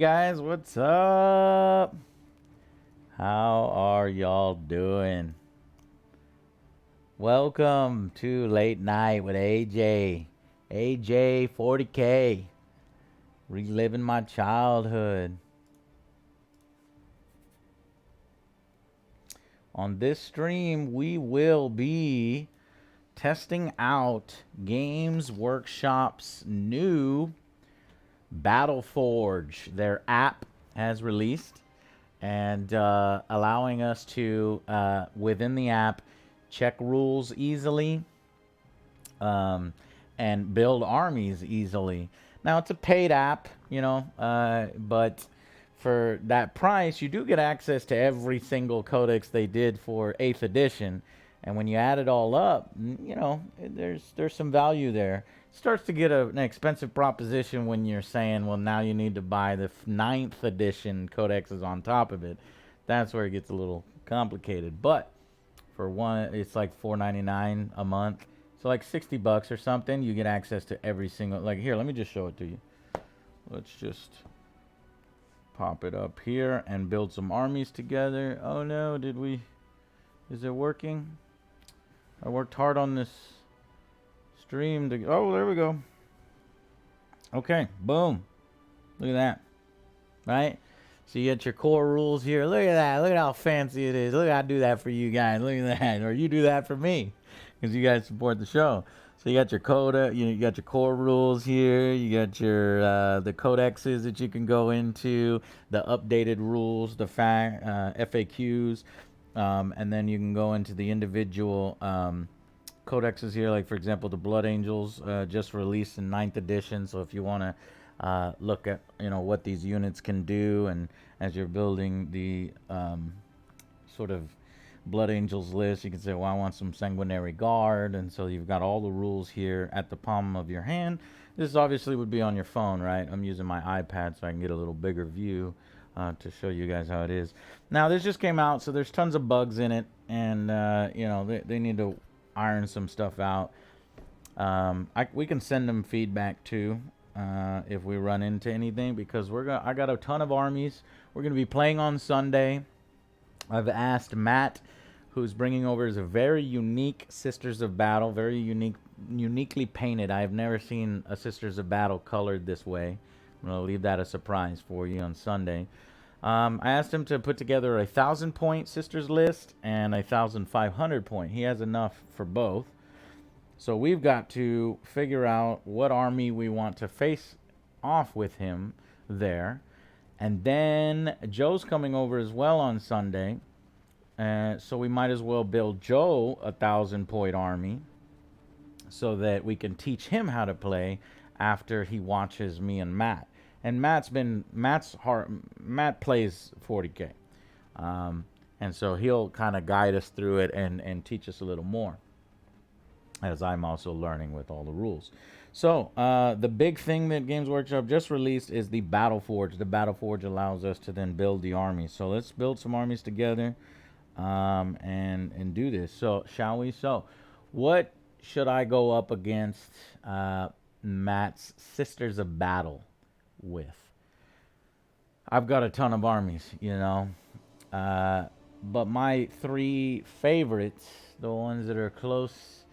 Guys, what's up? How are y'all doing? Welcome to Late Night with AJ. AJ 40K. Reliving my childhood. On this stream, we will be testing out Games Workshop's new Battleforge. Their app has released and allowing us to, within the app, check rules easily and build armies easily. Now, it's a paid app, but for that price, you do get access to every single codex they did for 8th edition. And when you add it all up, there's some value there. It starts to get an expensive proposition when you're saying, well, now you need to buy the 9th edition codexes on top of it. That's where it gets a little complicated. But for one, it's like $4.99 a month. So like $60 or something, you get access to every single. Like here, let me just show it to you. Let's just pop it up here and build some armies together. Oh no, did we? Is it working? I worked hard on this stream to. Oh, there we go. Okay, boom. Look at that. Right? So you get your core rules here. Look at that. Look at how fancy it is. Look, I do that for you guys. Look at that. Or you do that for me because you guys support the show. So you got your coda, you got your core rules here. You got your the codexes that you can go into, the updated rules, the FAQs, and then you can go into the individual codexes here. Like for example, the Blood Angels just released in 9th edition. So if you want to look at what these units can do, and as you're building the sort of Blood Angels list, you can say, well, I want some Sanguinary Guard, and so you've got all the rules here at the palm of your hand. This obviously would be on your phone, right? I'm using my iPad so I can get a little bigger view to show you guys how it is. Now this just came out, so there's tons of bugs in it, and they need to iron some stuff out. We can send them feedback too if we run into anything, because I got a ton of armies. We're gonna be playing on Sunday. I've asked Matt, who's bringing over is a very unique Sisters of Battle, very uniquely painted. I've never seen a Sisters of Battle colored this way. I'm gonna leave that a surprise for you on Sunday. I asked him to put together a 1,000-point Sisters list and a 1,500 point. He has enough for both. So we've got to figure out what army we want to face off with him there. And then Joe's coming over as well on Sunday. So we might as well build Joe a 1,000-point army so that we can teach him how to play after he watches me and Matt. And Matt plays 40K. And so he'll kind of guide us through it and teach us a little more, as I'm also learning with all the rules. So the big thing that Games Workshop just released is the Battleforge. The Battleforge allows us to then build the armies. So let's build some armies together and do this. So shall we? So what should I go up against Matt's Sisters of Battle with? I've got a ton of armies, but my 3 favorites, the ones that are close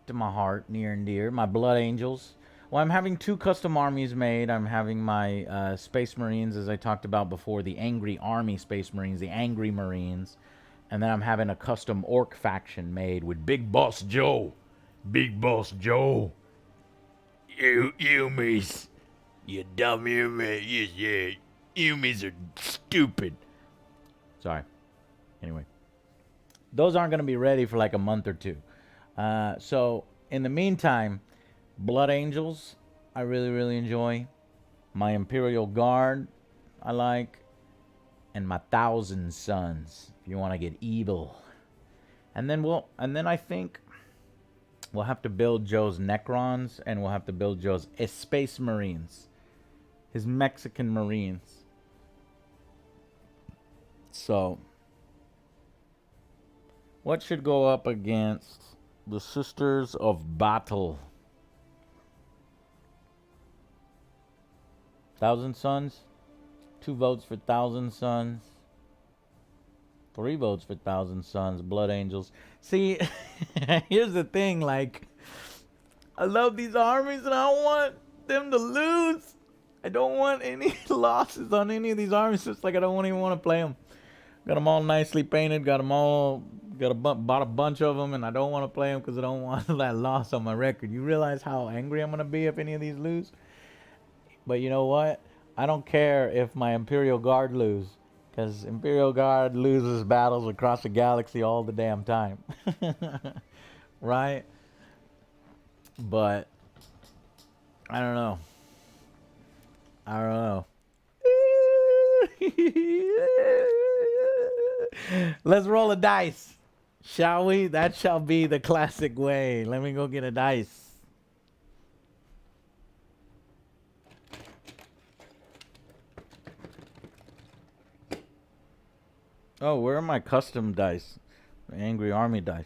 to my heart, near and dear, my Blood Angels. Well, I'm having 2 custom armies made. I'm having my Space Marines, as I talked about before, the Angry Army Space Marines, the Angry Marines. And then I'm having a custom Orc faction made with Big Boss Joe. Big Boss Joe. You Umis. You dumb Umis. Yeah. Umis are stupid. Sorry. Anyway. Those aren't going to be ready for like a month or 2. So in the meantime, Blood Angels, I really, really enjoy. My Imperial Guard, I like. And my 1,000 Sons, if you want to get evil. And then I think we'll have to build Joe's Necrons, and we'll have to build Joe's Space Marines. His Mexican Marines. So what should go up against the Sisters of Battle? 1,000 Sons? 2 votes for Thousand Suns. 3 votes for Thousand Suns. Blood Angels. See, here's the thing. Like, I love these armies and I don't want them to lose. I don't want any losses on any of these armies. Just like I don't even want to play them. Got them all nicely painted. Got them all. Bought a bunch of them, and I don't want to play them because I don't want that loss on my record. You realize how angry I'm gonna be if any of these lose? But you know what? I don't care if my Imperial Guard lose, because Imperial Guard loses battles across the galaxy all the damn time. Right? But I don't know. I don't know. Let's roll a dice, shall we? That shall be the classic way. Let me go get a dice. Oh, where are my custom dice? The Angry Army dice.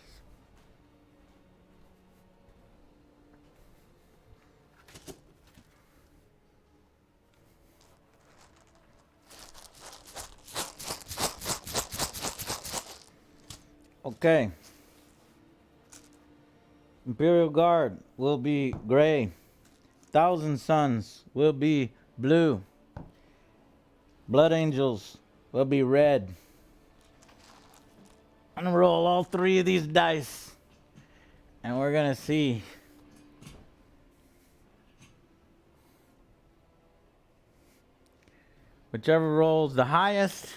Okay. Imperial Guard will be gray. Thousand Suns will be blue. Blood Angels will be red. I'm gonna roll all 3 of these dice, and we're gonna see. Whichever rolls the highest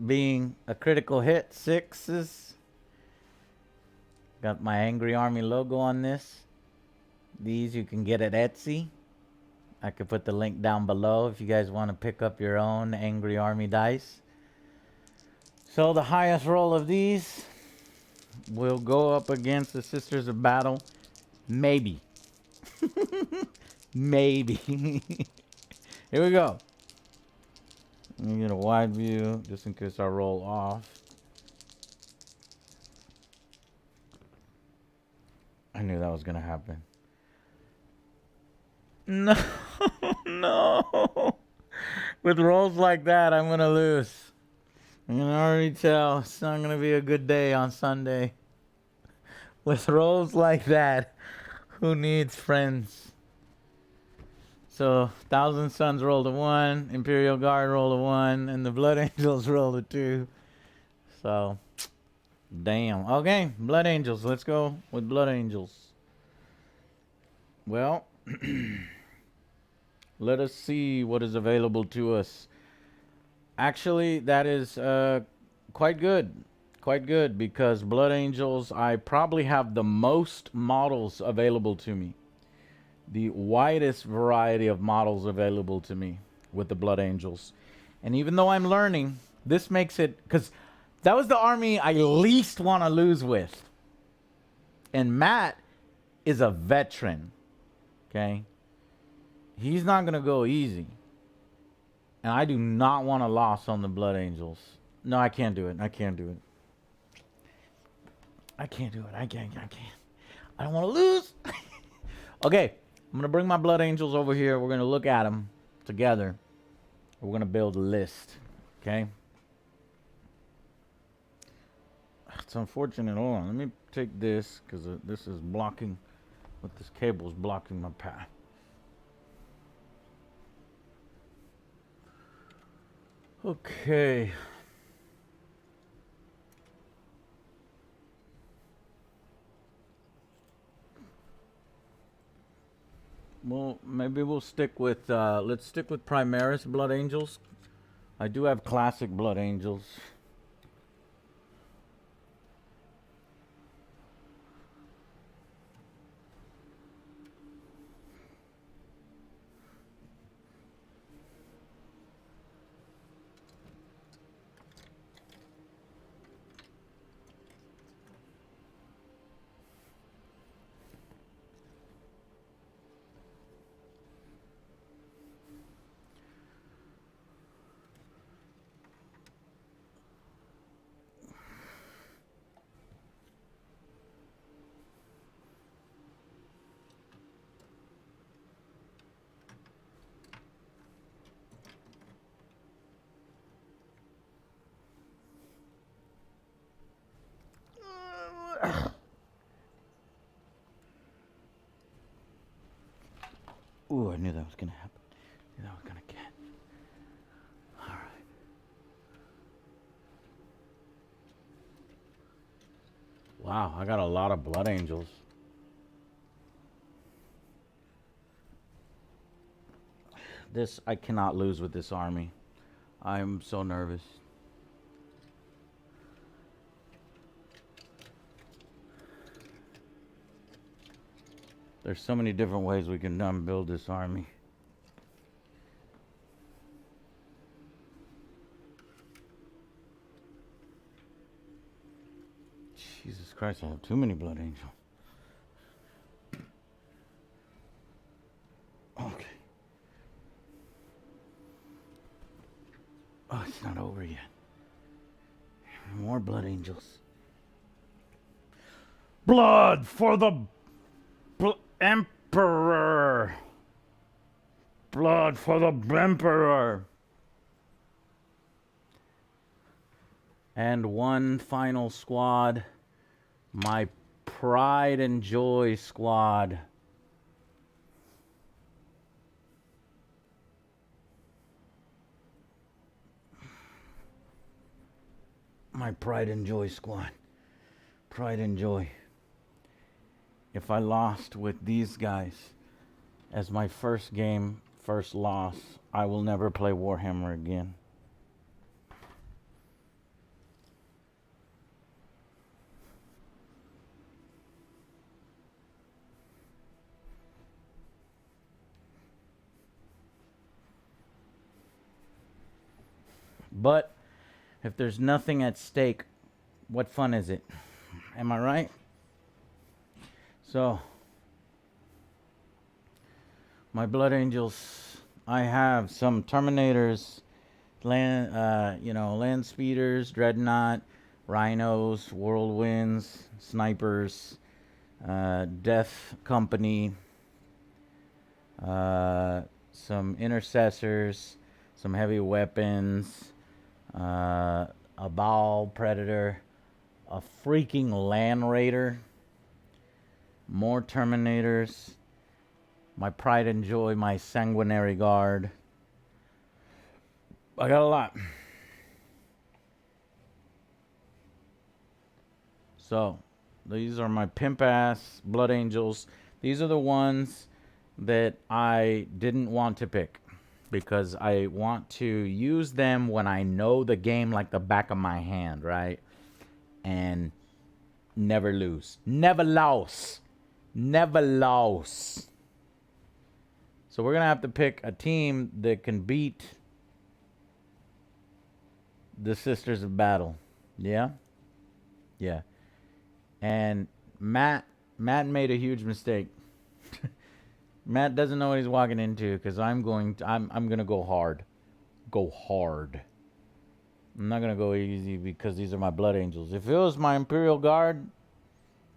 being a critical hit, 6s. Got my Angry Army logo on this. These you can get at Etsy. I could put the link down below if you guys want to pick up your own Angry Army dice. So the highest roll of these will go up against the Sisters of Battle. Maybe. Maybe. Here we go. Let me get a wide view just in case I roll off. I knew that was going to happen. No. No. With rolls like that, I'm going to lose. I can already tell it's not going to be a good day on Sunday. With rolls like that, who needs friends? So, Thousand Suns rolled a 1, Imperial Guard rolled a 1, and the Blood Angels rolled a 2. So, damn. Okay, Blood Angels. Let's go with Blood Angels. Well, let us see what is available to us. Actually, that is quite good. Quite good, because Blood Angels, I probably have the most models available to me. The widest variety of models available to me with the Blood Angels. And even though I'm learning, this makes it, because that was the army I least want to lose with. And Matt is a veteran. Okay? He's not going to go easy. And I do not want a loss on the Blood Angels. No, I can't do it. I can't do it. I can't do it. I can't. I don't want to lose. Okay. I'm going to bring my Blood Angels over here. We're going to look at them together. We're going to build a list. Okay? It's unfortunate. Hold on. Let me take this, because this is blocking. With this cable is blocking my path. Okay. Well, maybe we'll stick with, let's stick with Primaris Blood Angels. I do have classic Blood Angels. that was gonna happen. Knew that was gonna get. All right. Wow, I got a lot of blood angels. This, I cannot lose with this army. I'm so nervous. There's so many different ways we can build this army. Jesus Christ, I have too many blood angels. Okay. Oh, it's not over yet. More blood angels. Blood for the Emperor. Blood for the Emperor. And one final squad. My pride and joy squad. My pride and joy squad. Pride and joy. If I lost with these guys as my first game, first loss, I will never play Warhammer again. But if there's nothing at stake, what fun is it? Am I right? So, my blood angels, I have some Terminators, land speeders, dreadnought, rhinos, whirlwinds, snipers, death company, some intercessors, some heavy weapons, a Baal predator, a freaking land raider, more Terminators, my pride and joy, my sanguinary guard. I got a lot. So, these are my pimp ass blood angels. These are the ones that I didn't want to pick because I want to use them when I know the game like the back of my hand, right? And never lose. Never lose. Never lose. So we're going to have to pick a team that can beat the Sisters of Battle. Yeah? Yeah. And Matt made a huge mistake. Matt doesn't know what he's walking into because I'm going to go hard. Go hard. I'm not going to go easy because these are my blood angels. If it was my Imperial Guard,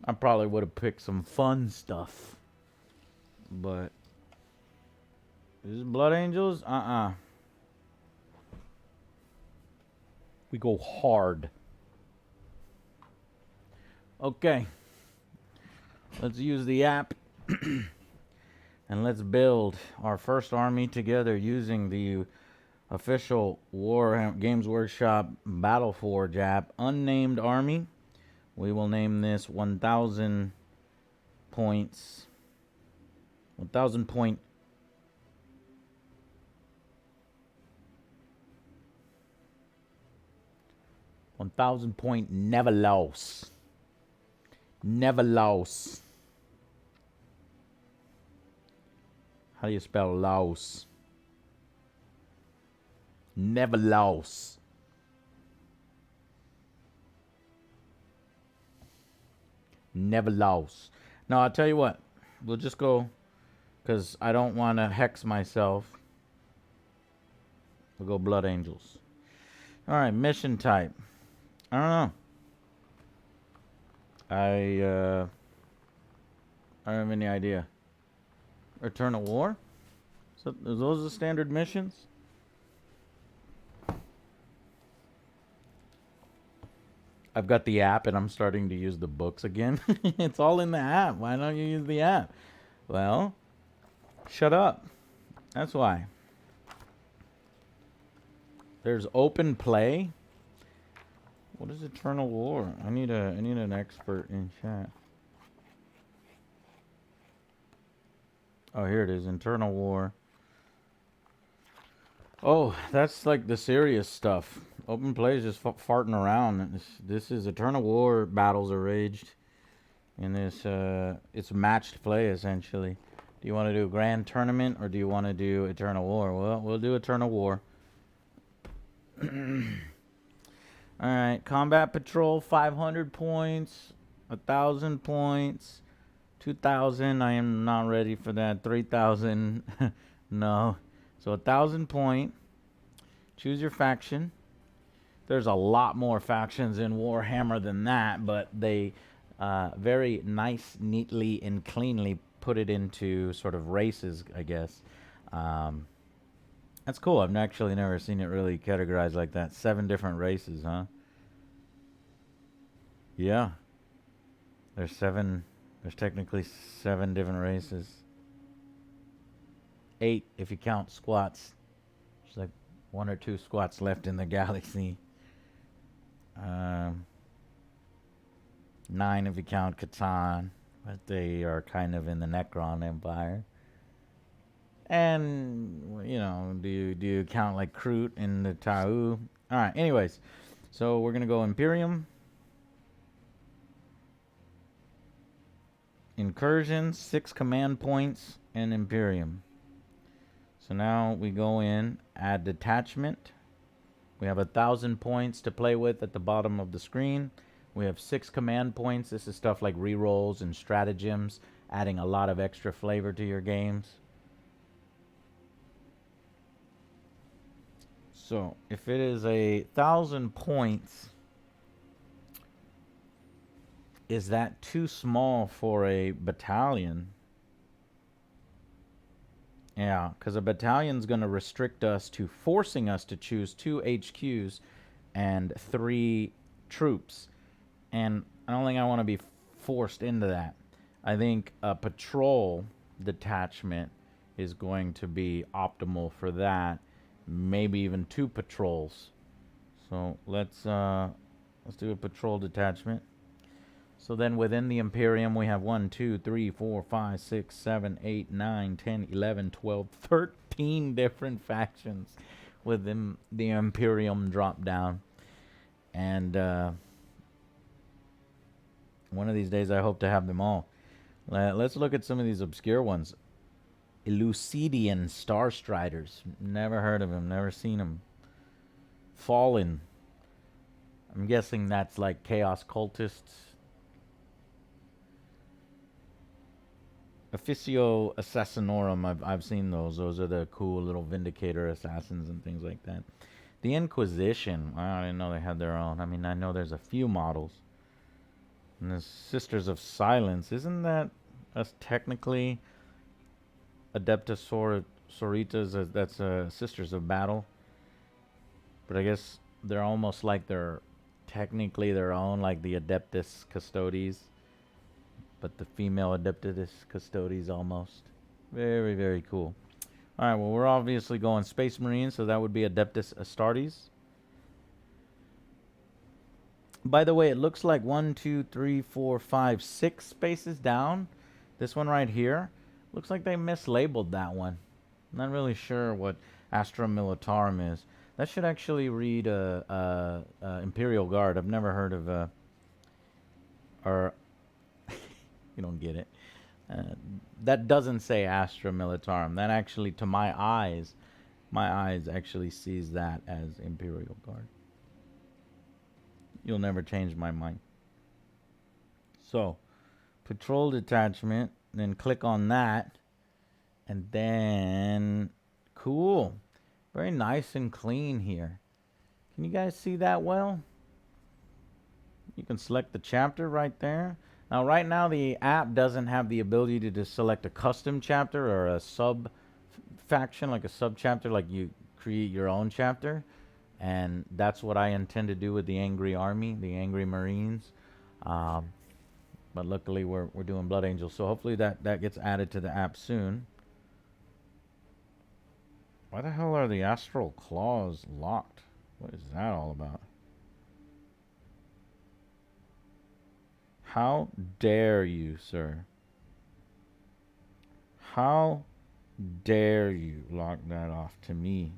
I probably would have picked some fun stuff. But these blood angels? We go hard. Okay. Let's use the app. And let's build our first army together using the official Warhammer Games Workshop Battleforge app. Unnamed army. We will name this 1,000 points. 1,000 point. 1,000 point never lost. Never lost. How do you spell louse? Never louse. Never louse. Now, I'll tell you what. We'll just go, because I don't want to hex myself. We'll go Blood Angels. All right, mission type. I don't know. I don't have any idea. Return to war? So, are those the standard missions? I've got the app and I'm starting to use the books again. It's all in the app. Why don't you use the app? Well, shut up. That's why. There's open play. What is Eternal War? I need an expert in chat. Oh, here it is. Eternal War. Oh, that's like the serious stuff. Open play is just farting around. This is Eternal War. Battles are raged. In this, it's matched play essentially. Do you want to do a grand tournament or do you want to do Eternal War? Well, we'll do Eternal War. Alright, Combat Patrol, 500 points, 1,000 points, 2,000, I am not ready for that, 3,000, no. So 1,000 point, choose your faction. There's a lot more factions in Warhammer than that, but they very nice, neatly, and cleanly put it into sort of races, I guess. That's cool. I've actually never seen it really categorized like that. 7 different races, huh? Yeah. There's technically 7 different races. 8 if you count squats. There's like 1 or 2 squats left in the galaxy. 9 if you count Catan. But they are kind of in the Necron Empire. And, you know, do you count like Kroot and the Tau? Alright, anyways. So we're going to go Imperium. Incursions, 6 command points, and Imperium. So now we go in, add detachment. We have 1,000 points to play with at the bottom of the screen. We have 6 command points. This is stuff like rerolls and stratagems, adding a lot of extra flavor to your games. So if it is 1,000 points, is that too small for a battalion? Yeah, because a battalion's going to restrict us to forcing us to choose 2 HQs and 3 troops. And I don't think I want to be forced into that. I think a patrol detachment is going to be optimal for that. Maybe even 2 patrols. So let's do a patrol detachment. So then within the Imperium we have 1, 2, 3, 4, 5, 6, 7, 8, 9, 10, 11, 12, 13 different factions within the Imperium drop down. And one of these days I hope to have them all. Let's look at some of these obscure ones. Elucidian Star Striders. Never heard of them, never seen them. Fallen. I'm guessing that's like Chaos Cultists. Officio Assassinorum, I've seen those. Those are the cool little Vindicator assassins and things like that. The Inquisition. Wow, I didn't know they had their own. I mean, I know there's a few models. And the Sisters of Silence. Isn't that technically Adeptus Sororitas? That's Sisters of Battle. But I guess they're almost like they're technically their own, like the Adeptus Custodes. But the female Adeptus Custodes almost. Very, very cool. Alright, well, we're obviously going Space Marine, so that would be Adeptus Astartes. By the way, it looks like 1, 2, 3, 4, 5, 6 spaces down. This one right here. Looks like they mislabeled that one. I'm not really sure what Astra Militarum is. That should actually read Imperial Guard. I've never heard of or you don't get it. That doesn't say Astra Militarum. That actually, to my eyes actually sees that as Imperial Guard. You'll never change my mind. So, patrol detachment, then click on that, and then, cool. Very nice and clean here. Can you guys see that well? You can select the chapter right there. Now, right now, the app doesn't have the ability to just select a custom chapter or a sub faction, like a sub chapter, like you create your own chapter. And that's what I intend to do with the Angry Army, the Angry Marines. But luckily, we're doing Blood Angels, so hopefully that gets added to the app soon. Why the hell are the astral claws locked? What is that all about? How dare you, sir? How dare you lock that off to me?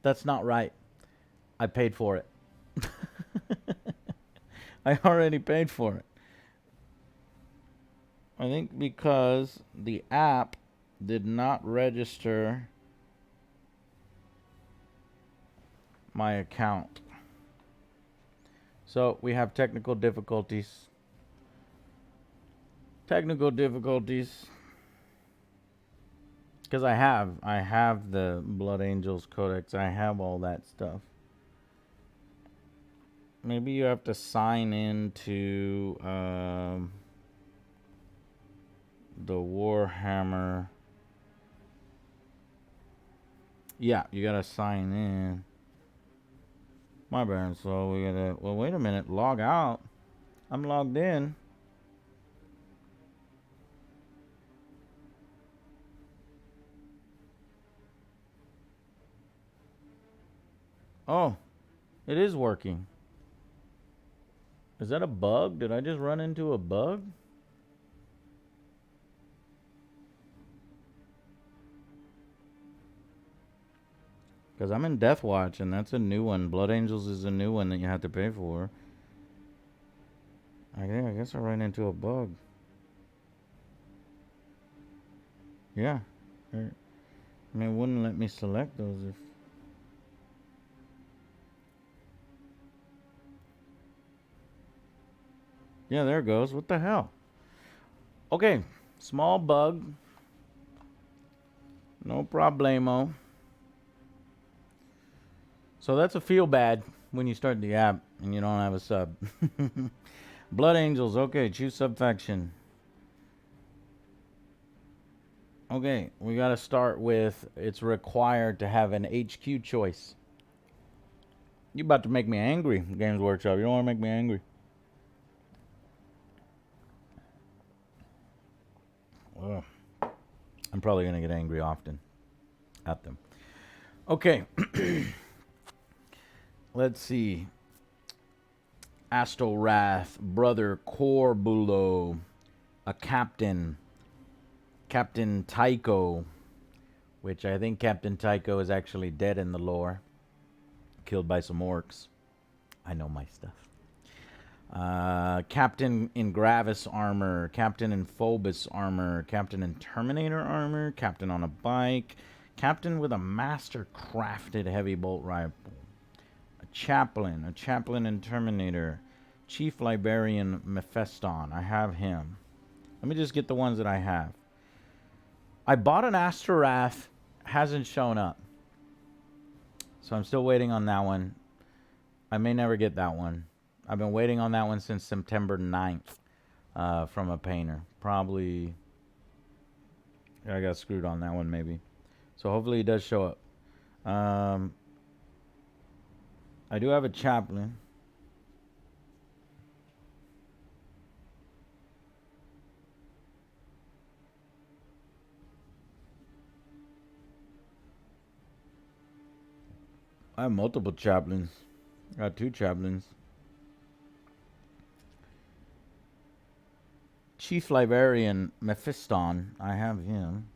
That's not right. I paid for it. I already paid for it. I think because the app did not register my account. So we have technical difficulties. Technical difficulties. Because I have the Blood Angels Codex. I have all that stuff. Maybe you have to sign into the Warhammer. Yeah, you gotta sign in. My bad. So we gotta. Well, wait a minute. Log out. I'm logged in. Oh, it is working. Is that a bug? Did I just run into a bug? Because I'm in Death Watch, and that's a new one. Blood Angels is a new one that you have to pay for. I guess I ran into a bug. Yeah. I mean, it wouldn't let me select those if... Yeah, there it goes. What the hell? Okay. Small bug. No problemo. So that's a feel bad when you start the app and you don't have a sub. Blood Angels. Okay, choose subfaction. Okay, we got to start with it's required to have an HQ choice. You about to make me angry, Games Workshop. You don't want to make me angry. Ugh. I'm probably going to get angry often at them. Okay. Let's see. Astelrath, Brother Corbulo, a captain, Captain Tycho, which I think Captain Tycho is actually dead in the lore, killed by some orcs. I know my stuff. Captain in Gravis armor, Captain in Phobos armor, Captain in Terminator armor, Captain on a bike, Captain with a master crafted heavy bolt rifle, a chaplain in Terminator, Chief Librarian Mephiston. I have him. Let me just get the ones that I have. I bought an Asterath, hasn't shown up. So I'm still waiting on that one. I may never get that one. I've been waiting on that one since September 9th from a painter. Probably, I got screwed on that one maybe. So hopefully he does show up. I do have a chaplain. I have multiple chaplains. I got 2 chaplains. Chief Librarian Mephiston. I have him.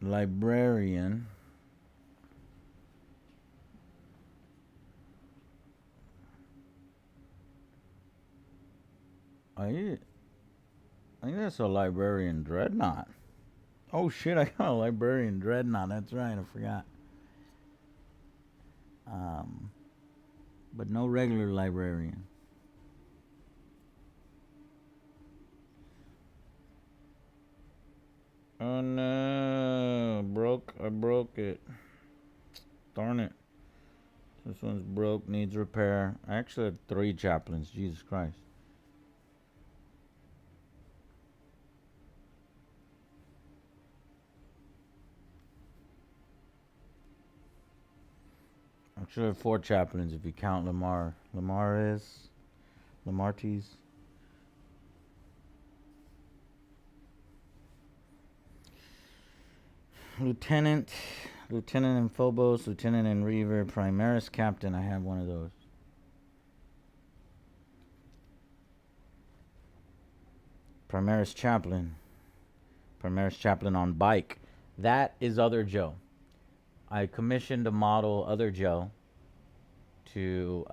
Librarian. I think that's a Librarian Dreadnought. Oh shit, I got a Librarian Dreadnought. That's right, I forgot. But no regular Librarian. Oh no, I broke it. Darn it. This one's broke, needs repair. I actually had 3 chaplains. Jesus Christ. Actually, 4 chaplains if you count Lamar. Lamartie's. Lieutenant in Phobos, Lieutenant in Reaver, Primaris Captain. I have one of those. Primaris Chaplain. Primaris Chaplain on bike. That is Other Joe. I commissioned a model Other Joe to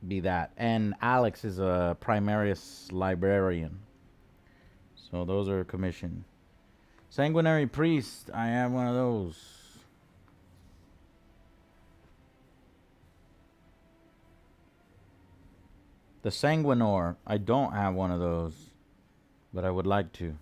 be that. And Alex is a Primaris Librarian. So those are commissioned. Sanguinary Priest. I have one of those. The Sanguinor. I don't have one of those, but I would like to.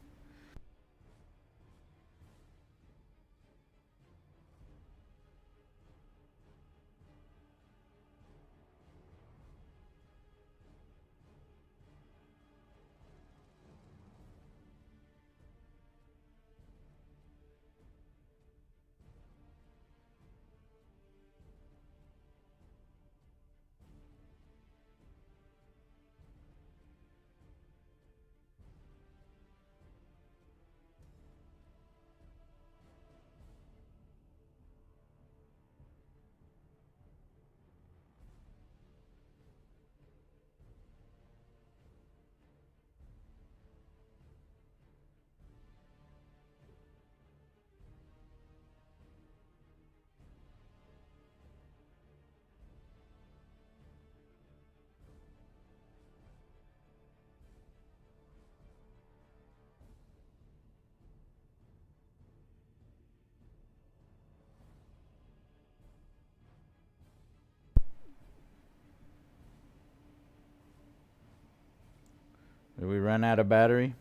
Did we run out of battery?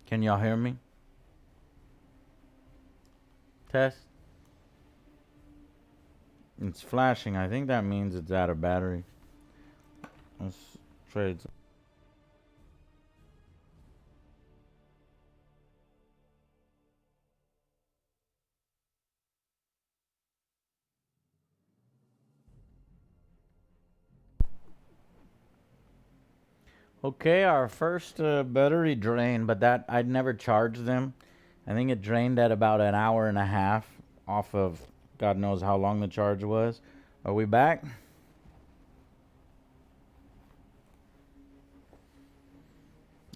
Can y'all hear me? Test. It's flashing. I think that means it's out of battery. Let's trade. Okay, our first battery drain, but that I'd never charged them. I think it drained at about an hour and a half off of God knows how long the charge was. Are we back?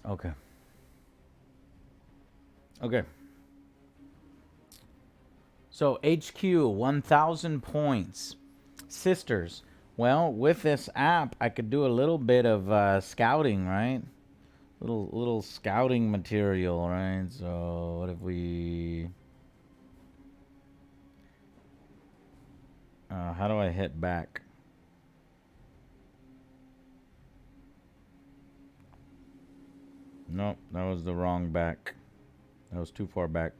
Okay. Okay. So HQ 1000 points. Sisters. Well, with this app, I could do a little bit of scouting, right? Little scouting material, right? So what if we? How do I hit back? Nope, that was the wrong back. That was too far back.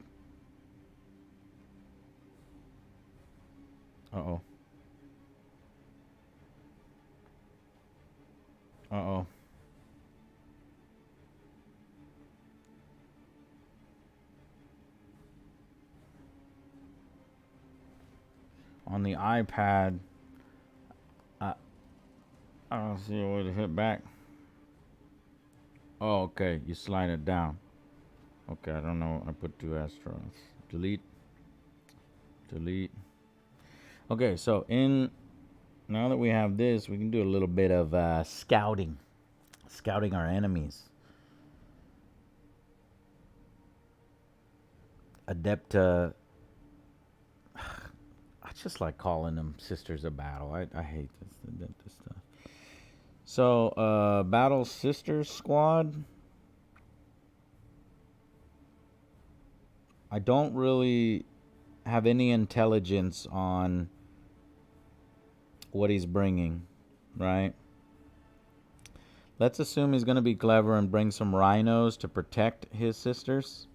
Uh-oh. Uh-oh. On the iPad, I don't see a way to hit back. Oh, okay. You slide it down. Okay, I don't know. I put 2 astronauts. Delete. Delete. Okay, so now that we have this, we can do a little bit of scouting. Scouting our enemies. Adepta. I just like calling them Sisters of Battle. I hate this stuff. So, Battle Sisters Squad. I don't really have any intelligence on what he's bringing, right? Let's assume he's going to be clever and bring some rhinos to protect his sisters.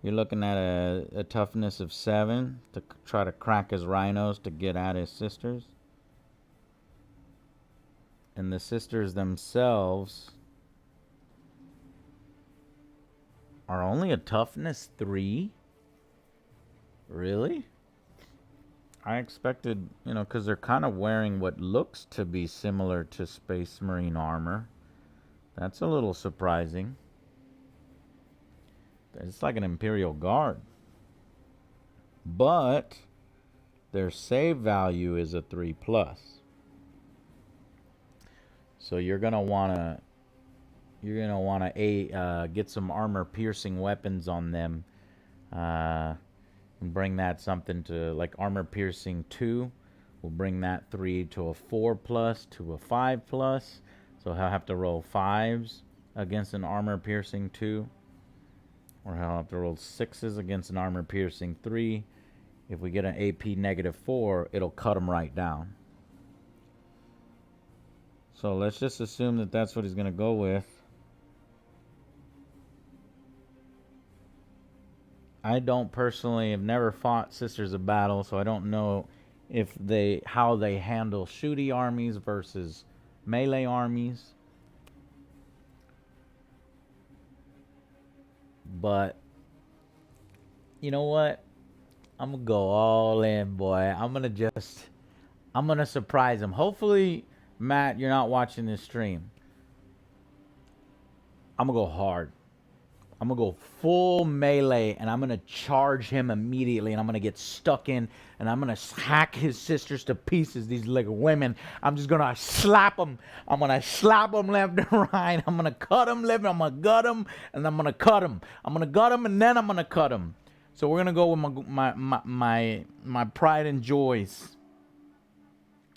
You're looking at a toughness of 7 to try to crack his rhinos to get at his sisters. And the sisters themselves are only a toughness 3? Really? I expected, you know, because they're kind of wearing what looks to be similar to Space Marine armor. That's a little surprising. It's like an Imperial Guard. But their save value is a 3+. So you're gonna wanna get some armor piercing weapons on them, and bring that something to like armor piercing 2. We'll bring that 3 to a 4+ to a 5+. So he'll have to roll 5s against an armor piercing 2, or he'll have to roll 6s against an armor piercing 3. If we get an AP -4, it'll cut him right down. So let's just assume that that's what he's going to go with. I don't personally have never fought Sisters of Battle, so I don't know if how they handle shooty armies versus melee armies. But you know what? I'm gonna go all in, boy. I'm gonna surprise him. Hopefully, Matt, you're not watching this stream. I'm gonna go hard. I'm gonna go full melee, and I'm gonna charge him immediately, and I'm gonna get stuck in, and I'm gonna hack his sisters to pieces. These like women, I'm just gonna slap them. I'm gonna slap them left and right. I'm gonna cut them left. I'm gonna gut them, and I'm gonna cut them. I'm gonna gut them, and then I'm gonna cut them. So we're gonna go with my pride and joys.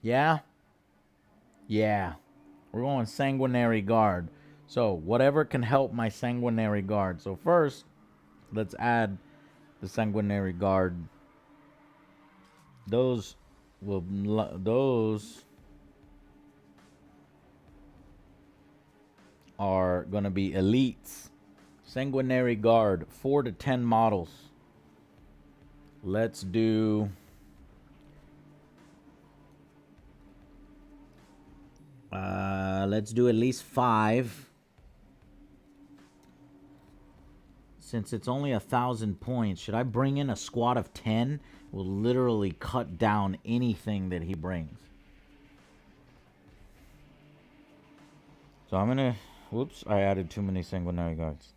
Yeah, yeah. We're going Sanguinary Guard. So whatever can help my Sanguinary Guard. So first, let's add the Sanguinary Guard. Those are going to be elites. Sanguinary Guard, 4 to 10 models. Let's do at least 5. Since it's only 1,000 points, should I bring in a squad of 10? Will literally cut down anything that he brings. So I'm gonna, whoops, I added too many Sanguinary Guards.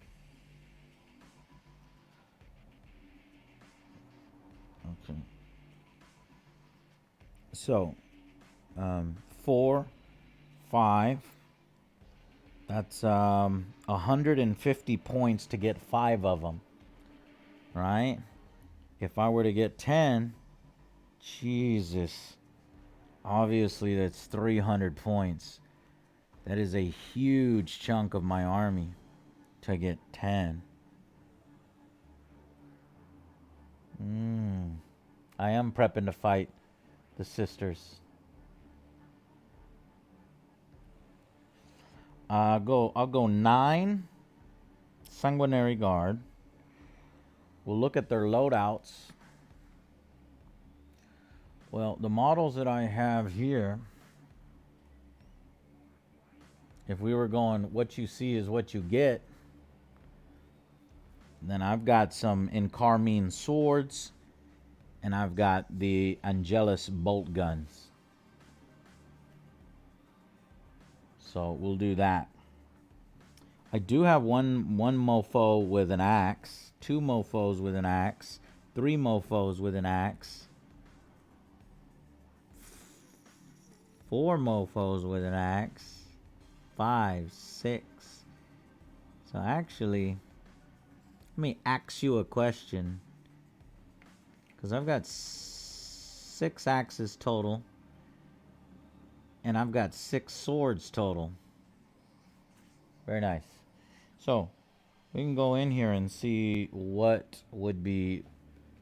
Okay. So, 4, 5. That's 150 points to get 5 of them, right? If I were to get 10, Jesus, obviously that's 300 points. That is a huge chunk of my army to get 10. I am prepping to fight the sisters. I'll go 9 Sanguinary Guard. We'll look at their loadouts. Well, the models that I have here, if we were going what you see is what you get, then I've got some Incarmine swords, and I've got the Angelus bolt guns. So we'll do that. I do have one mofo with an axe, 2 mofos with an axe, 3 mofos with an axe, 4 mofos with an axe, 5, 6. So actually, let me ask you a question, because I've got 6 axes total, and I've got 6 swords total. Very nice. So we can go in here and see what would be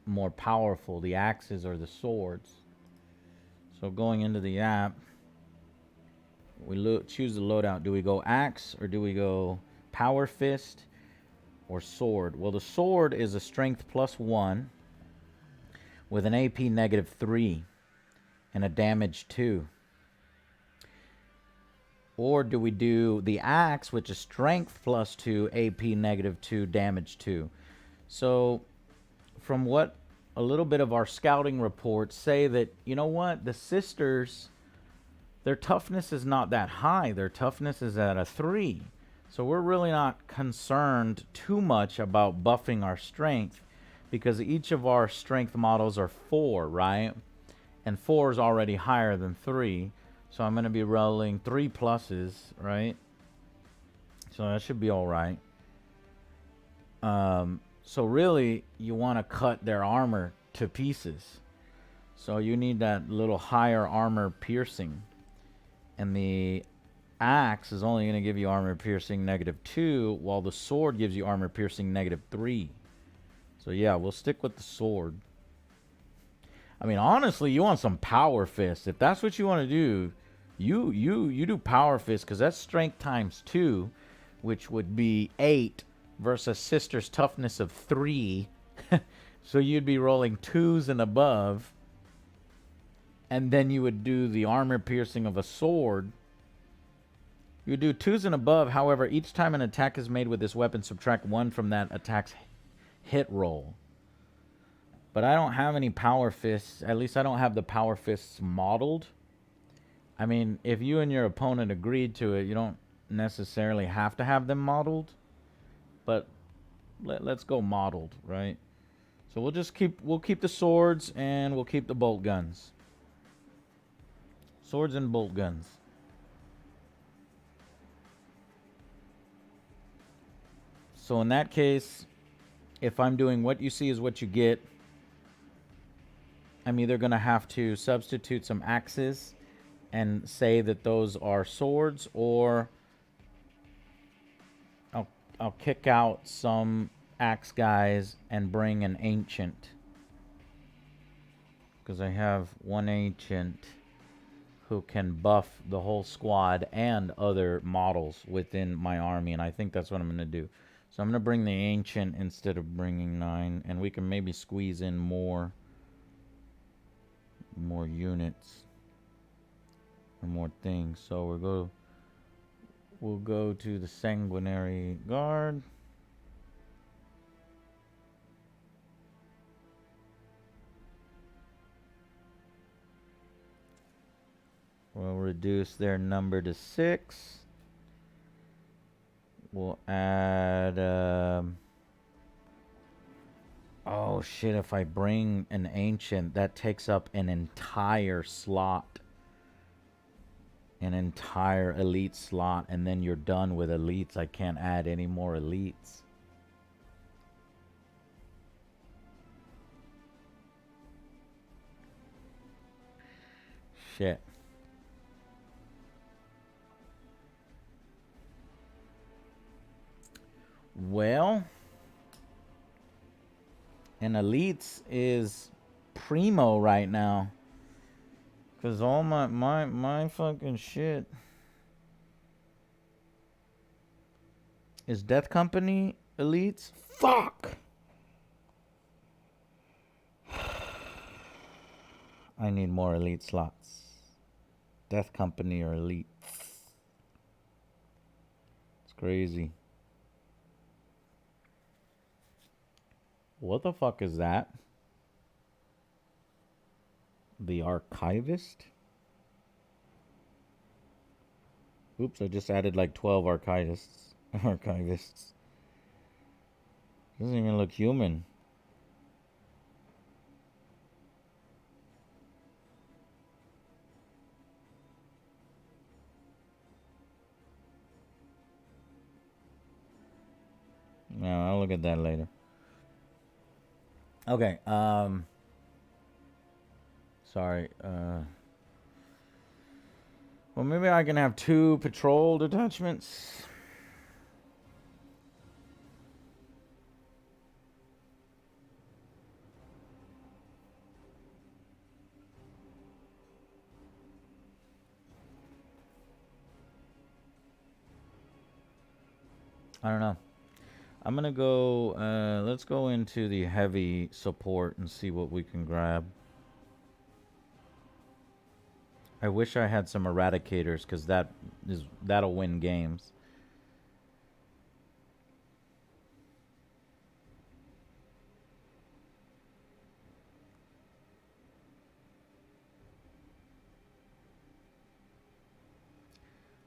more powerful, the axes or the swords. So going into the app, we choose the loadout. Do we go axe or do we go power fist? or sword? Well, the sword is a strength +1 with an AP -3 and a damage 2. Or do we do the axe, which is strength +2, AP -2, damage 2? So from what a little bit of our scouting reports say, that, you know what, the sisters, their toughness is not that high. Their toughness is at a 3. So we're really not concerned too much about buffing our strength, because each of our strength models are 4, right? And 4 is already higher than 3. So I'm going to be rolling 3 pluses, right? So that should be all right. So really, you want to cut their armor to pieces. So you need that little higher armor piercing. And the axe is only going to give you armor piercing -2, while the sword gives you armor piercing -3. So yeah, we'll stick with the sword. I mean, honestly, you want some power fist. If that's what you want to do, you do power fist, because that's strength ×2, which would be 8 versus sister's toughness of 3. So you'd be rolling 2s and above, and then you would do the armor piercing of a sword. You do 2s and above. However, each time an attack is made with this weapon, subtract 1 from that attack's hit roll. But I don't have any power fists. At least I don't have the power fists modeled. I mean, if you and your opponent agreed to it, you don't necessarily have to have them modeled. But let's go modeled, right? So we'll keep the swords, and we'll keep the bolt guns. Swords and bolt guns. So in that case, if I'm doing what you see is what you get, I'm either going to have to substitute some axes and say that those are swords, or I'll kick out some axe guys and bring an ancient, because I have one ancient who can buff the whole squad and other models within my army, and I think that's what I'm going to do. So I'm going to bring the ancient instead of bringing 9, and we can maybe squeeze in more units or more things. So we'll go to the sanguinary guard. We'll reduce their number to 6. We'll add oh shit, if I bring an ancient, that takes up an entire slot. An entire elite slot, and then you're done with elites. I can't add any more elites. Shit. Well, and elites is primo right now, because all my fucking shit is Death Company elites. Fuck. I need more elite slots. Death Company or elite. It's crazy. What the fuck is that? The archivist? Oops, I just added like 12 archivists. Archivists. Doesn't even look human. No, I'll look at that later. Okay, sorry, well, maybe I can have 2 patrol detachments. I don't know. I'm gonna go, let's go into the heavy support and see what we can grab. I wish I had some eradicators, because that'll win games.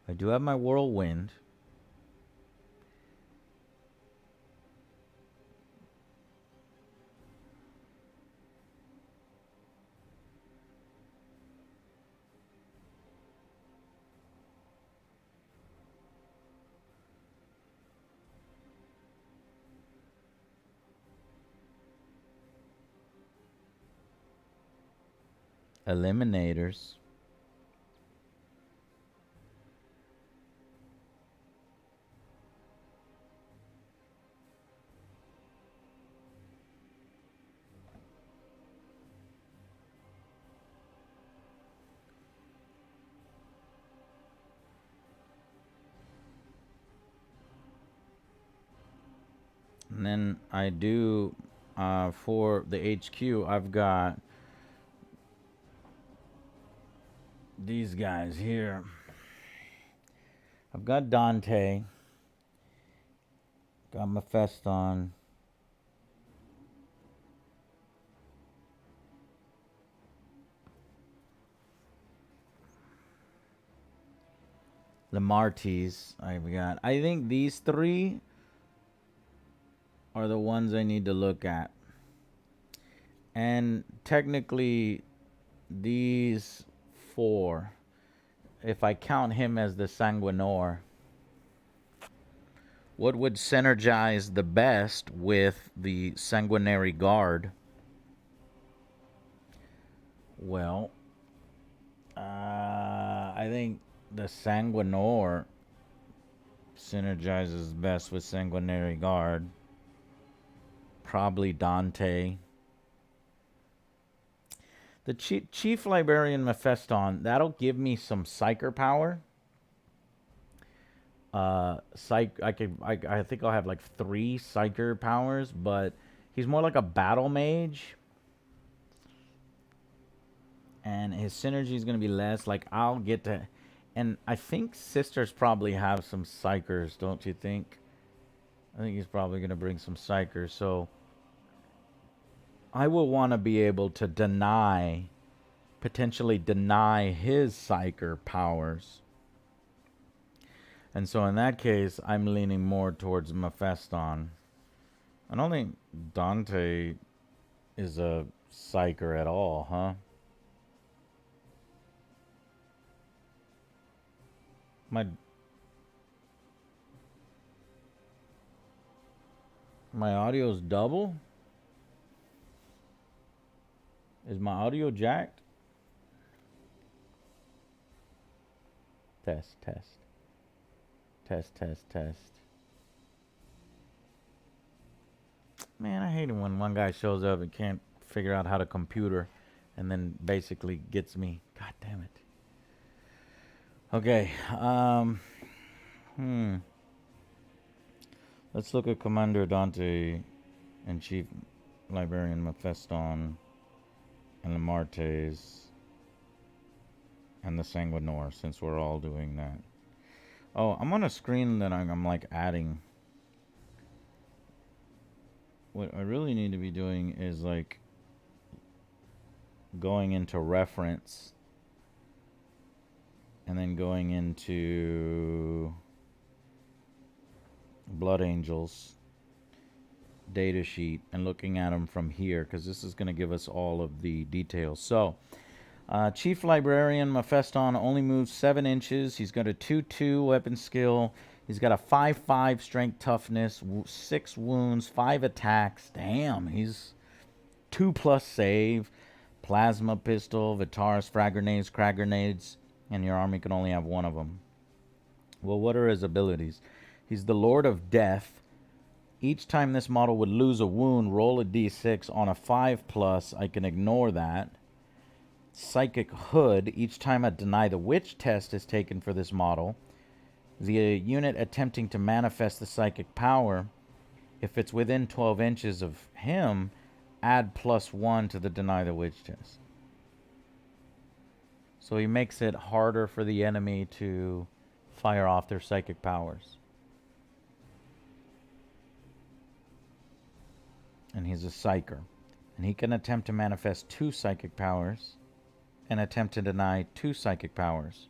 I do have my whirlwind. Eliminators. And then I do, for the HQ, I've got these guys here. I've got Dante. Got Mephiston. Lamarties. I've got. I think these three are the ones I need to look at. And technically, these four, if I count him as the Sanguinor, what would synergize the best with the Sanguinary Guard? Well, I think the Sanguinor synergizes best with Sanguinary Guard. Probably Dante. The Chief Librarian Mephiston, that'll give me some Psyker power. I think I'll have like 3 Psyker powers, but he's more like a battle mage. And his synergy is going to be less. Like, I'll get to... And I think Sisters probably have some Psykers, don't you think? I think he's probably going to bring some Psykers, so... I will want to be able to potentially deny his Psyker powers. And so in that case, I'm leaning more towards Mephiston. I don't think Dante is a Psyker at all, huh? My audio's double? Is my audio jacked? Test, test. Test, test, test. Man, I hate it when one guy shows up and can't figure out how to computer and then basically gets me. God damn it. Okay. Let's look at Commander Dante and Chief Librarian Mephiston and the Martes and the Sanguinor, since we're all doing that. Oh, I'm on a screen that I'm like adding. What I really need to be doing is like going into reference and then going into Blood Angels data sheet and looking at them from here, because this is going to give us all of the details. So Chief Librarian Mephiston only moves 7 inches. He's got a 2-2 weapon skill. He's got a 5-5 strength toughness, 6 wounds, 5 attacks. Damn, he's 2+ save, plasma pistol, Vitaris frag grenades, crag grenades, and your army can only have 1 of them. Well, what are his abilities? He's the Lord of Death. Each time this model would lose a wound, roll a d6 on a 5+. I can ignore that. Psychic Hood. Each time a Deny the Witch test is taken for this model, the unit attempting to manifest the psychic power If it's within 12 inches of him, add +1 to the deny the witch test. So he makes it harder for the enemy to fire off their psychic powers. And he's a psyker. And he can attempt to manifest 2 psychic powers and attempt to deny 2 psychic powers.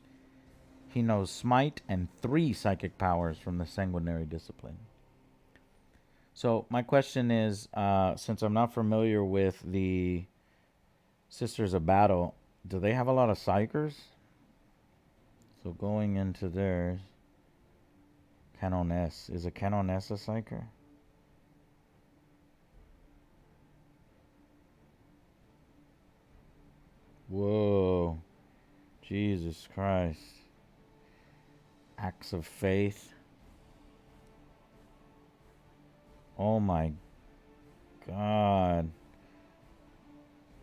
He knows smite and 3 psychic powers from the sanguinary discipline. So my question is, since I'm not familiar with the Sisters of Battle, do they have a lot of psychers? So going into theirs, Canoness. Is a Canoness a psyker? Whoa. Jesus Christ. Acts of faith. Oh my God.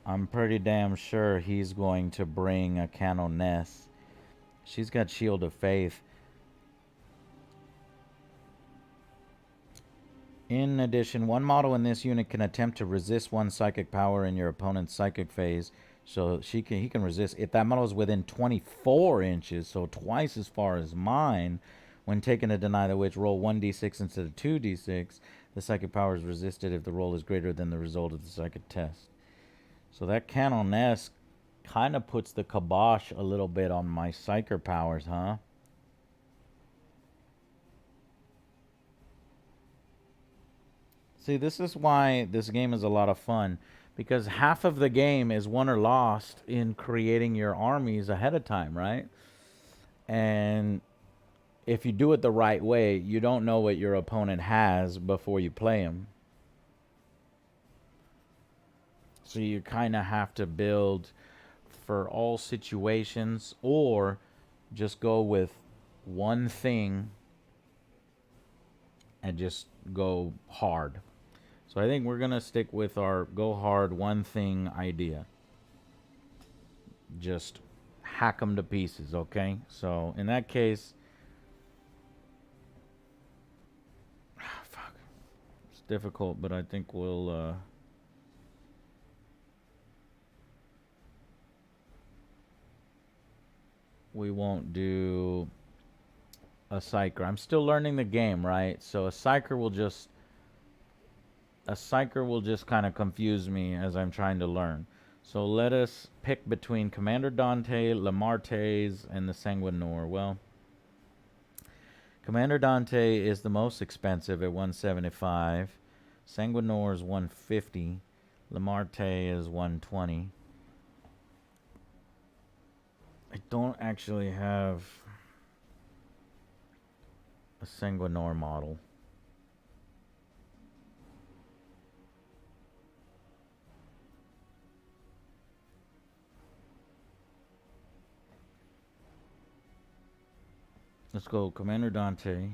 I'm pretty damn sure he's going to bring a Canoness. She's got Shield of Faith. In addition, one model in this unit can attempt to resist 1 psychic power in your opponent's psychic phase. So he can resist. If that model is within 24 inches, so twice as far as mine, when taking a deny the witch, roll 1d6 instead of 2d6. The psychic power is resisted if the roll is greater than the result of the psychic test. So that Canoness kind of puts the kibosh a little bit on my psyker powers, huh? See, this is why this game is a lot of fun. Because half of the game is won or lost in creating your armies ahead of time, right? And if you do it the right way, you don't know what your opponent has before you play him. So you kind of have to build for all situations, or just go with one thing and just go hard. So I think we're going to stick with our go hard one thing idea. Just hack them to pieces, okay? So in that case, fuck, it's difficult, but I think we won't do a psyker. I'm still learning the game, right? So a psyker will just kind of confuse me as I'm trying to learn. So let us pick between Commander Dante, Lamartes, and the Sanguinor. Well, Commander Dante is the most expensive at 175. Sanguinor is 150. Lamarte is 120. I don't actually have a Sanguinor model. Let's go Commander Dante.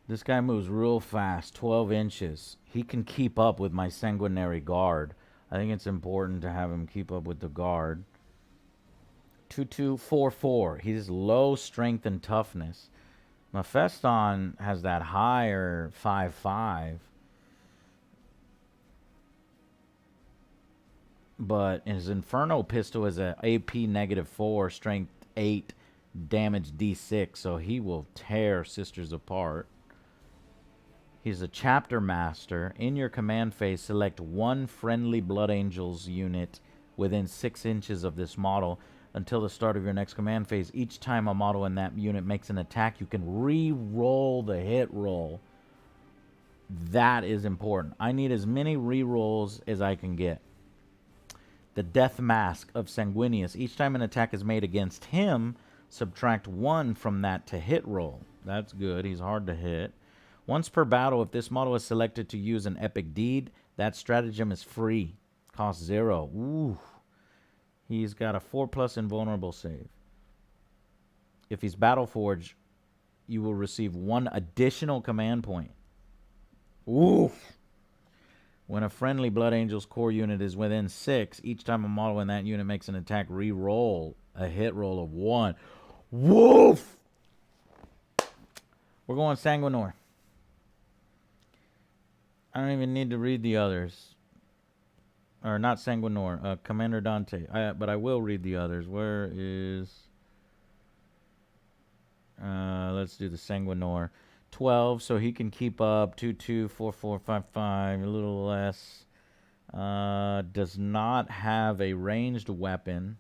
This guy moves real fast, 12 inches. He can keep up with my sanguinary guard. I think it's important to have him keep up with the guard. 2244. He's low strength and toughness. Mephiston has that higher 5-5. But his Inferno pistol is a AP -4, strength 8, damage D6, so he will tear sisters apart. He's a chapter master. In your command phase, select one friendly Blood Angels unit within 6 inches of this model until the start of your next command phase. Each time a model in that unit makes an attack, you can re-roll the hit roll. That is important. I need as many re-rolls as I can get. The Death Mask of Sanguinius. Each time an attack is made against him, subtract 1 from that to hit roll. That's good. He's hard to hit. Once per battle, if this model is selected to use an epic deed, that stratagem is free. Cost 0. Ooh. He's got a 4+ invulnerable save. If he's Battleforged, you will receive 1 additional command point. Ooh. When a friendly Blood Angels core unit is within 6, each time a model in that unit makes an attack, re-roll a hit roll of 1. Woof! We're going Sanguinor. I don't even need to read the others. Or not Sanguinor, Commander Dante. But I will read the others. Where is... let's do the Sanguinor. 12, so he can keep up. 2, 2, 4, 4, 5, 5. A little less. Does not have a ranged weapon.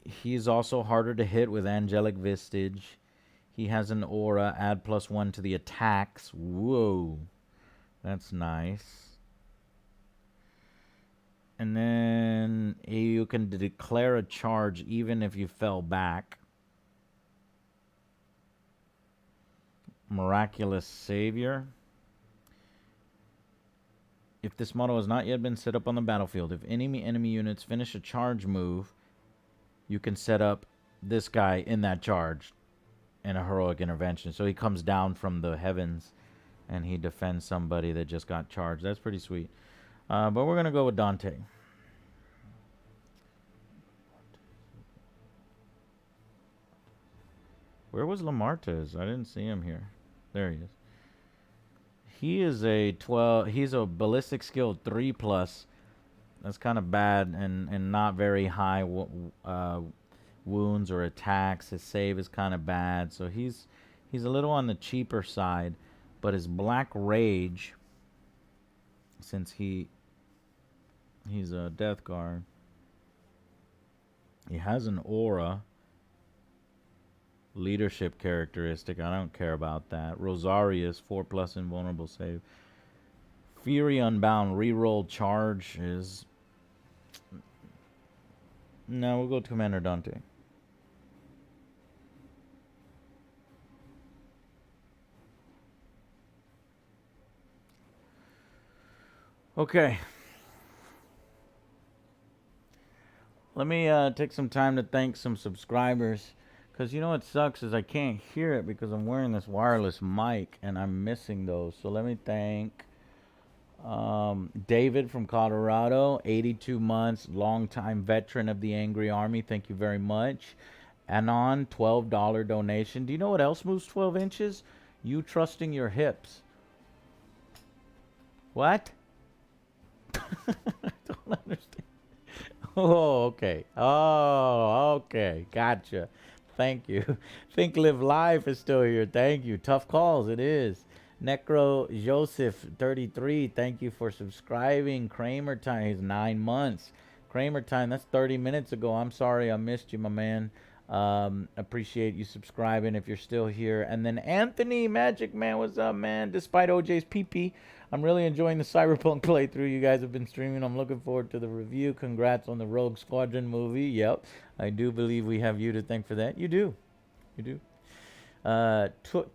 He's also harder to hit with Angelic Vistage. He has an aura. Add +1 to the attacks. Whoa. That's nice. And then you can declare a charge even if you fell back. Miraculous Savior. If this model has not yet been set up on the battlefield, if enemy units finish a charge move, you can set up this guy in that charge in a heroic intervention. So he comes down from the heavens and he defends somebody that just got charged. That's pretty sweet. But we're going to go with Dante. Where was Lamartez? I didn't see him here. There he is. He is a 12. He's a ballistic skill 3+. That's kind of bad and not very high wounds or attacks. His save is kind of bad, so he's a little on the cheaper side. But his Black Rage, since he's a Death Guard, he has an aura. Leadership characteristic. I don't care about that. Rosarius 4+ invulnerable save. Fury Unbound reroll charge is. No, we'll go to Commander Dante. Okay. Let me take some time to thank some subscribers. Because you know what sucks is I can't hear it because I'm wearing this wireless mic and I'm missing those. So let me thank David from Colorado, 82 months, longtime veteran of the Angry Army. Thank you very much. Anon, $12 donation. Do you know what else moves 12 inches? You trusting your hips. What? I don't understand. Oh, okay. Oh, okay. Gotcha. Thank you. Think Live Live is still here. Thank you. Tough calls. It is. Necro Joseph 33. Thank you for subscribing. Kramer Time. He's 9 months. Kramer Time. That's 30 minutes ago. I'm sorry I missed you, my man. Appreciate you subscribing if you're still here. And then Anthony Magic Man, what's up, man? Despite OJ's PP, I'm really enjoying the Cyberpunk playthrough you guys have been streaming. I'm looking forward to the review. Congrats on the Rogue Squadron movie. Yep, I do believe we have you to thank for that. You do. You do.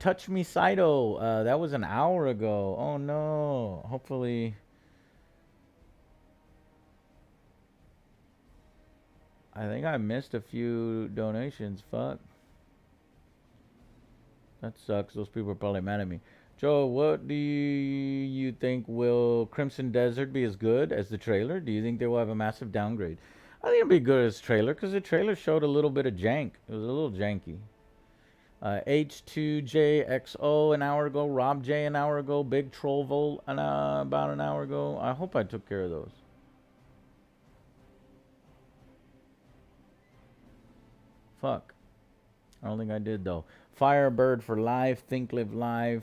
Touch Me Saito. That was an hour ago. Oh, no. Hopefully... I think I missed a few donations. Fuck. That sucks. Those people are probably mad at me. Joe, what do you think? Will Crimson Desert be as good as the trailer? Do you think they will have a massive downgrade? I think it'll be good as trailer because the trailer showed a little bit of jank. It was a little janky. H2JXO an hour ago. Rob J an hour ago. Big Troll Volt about an hour ago. I hope I took care of those. Fuck. I don't think I did though. Firebird for life. Think Live Live.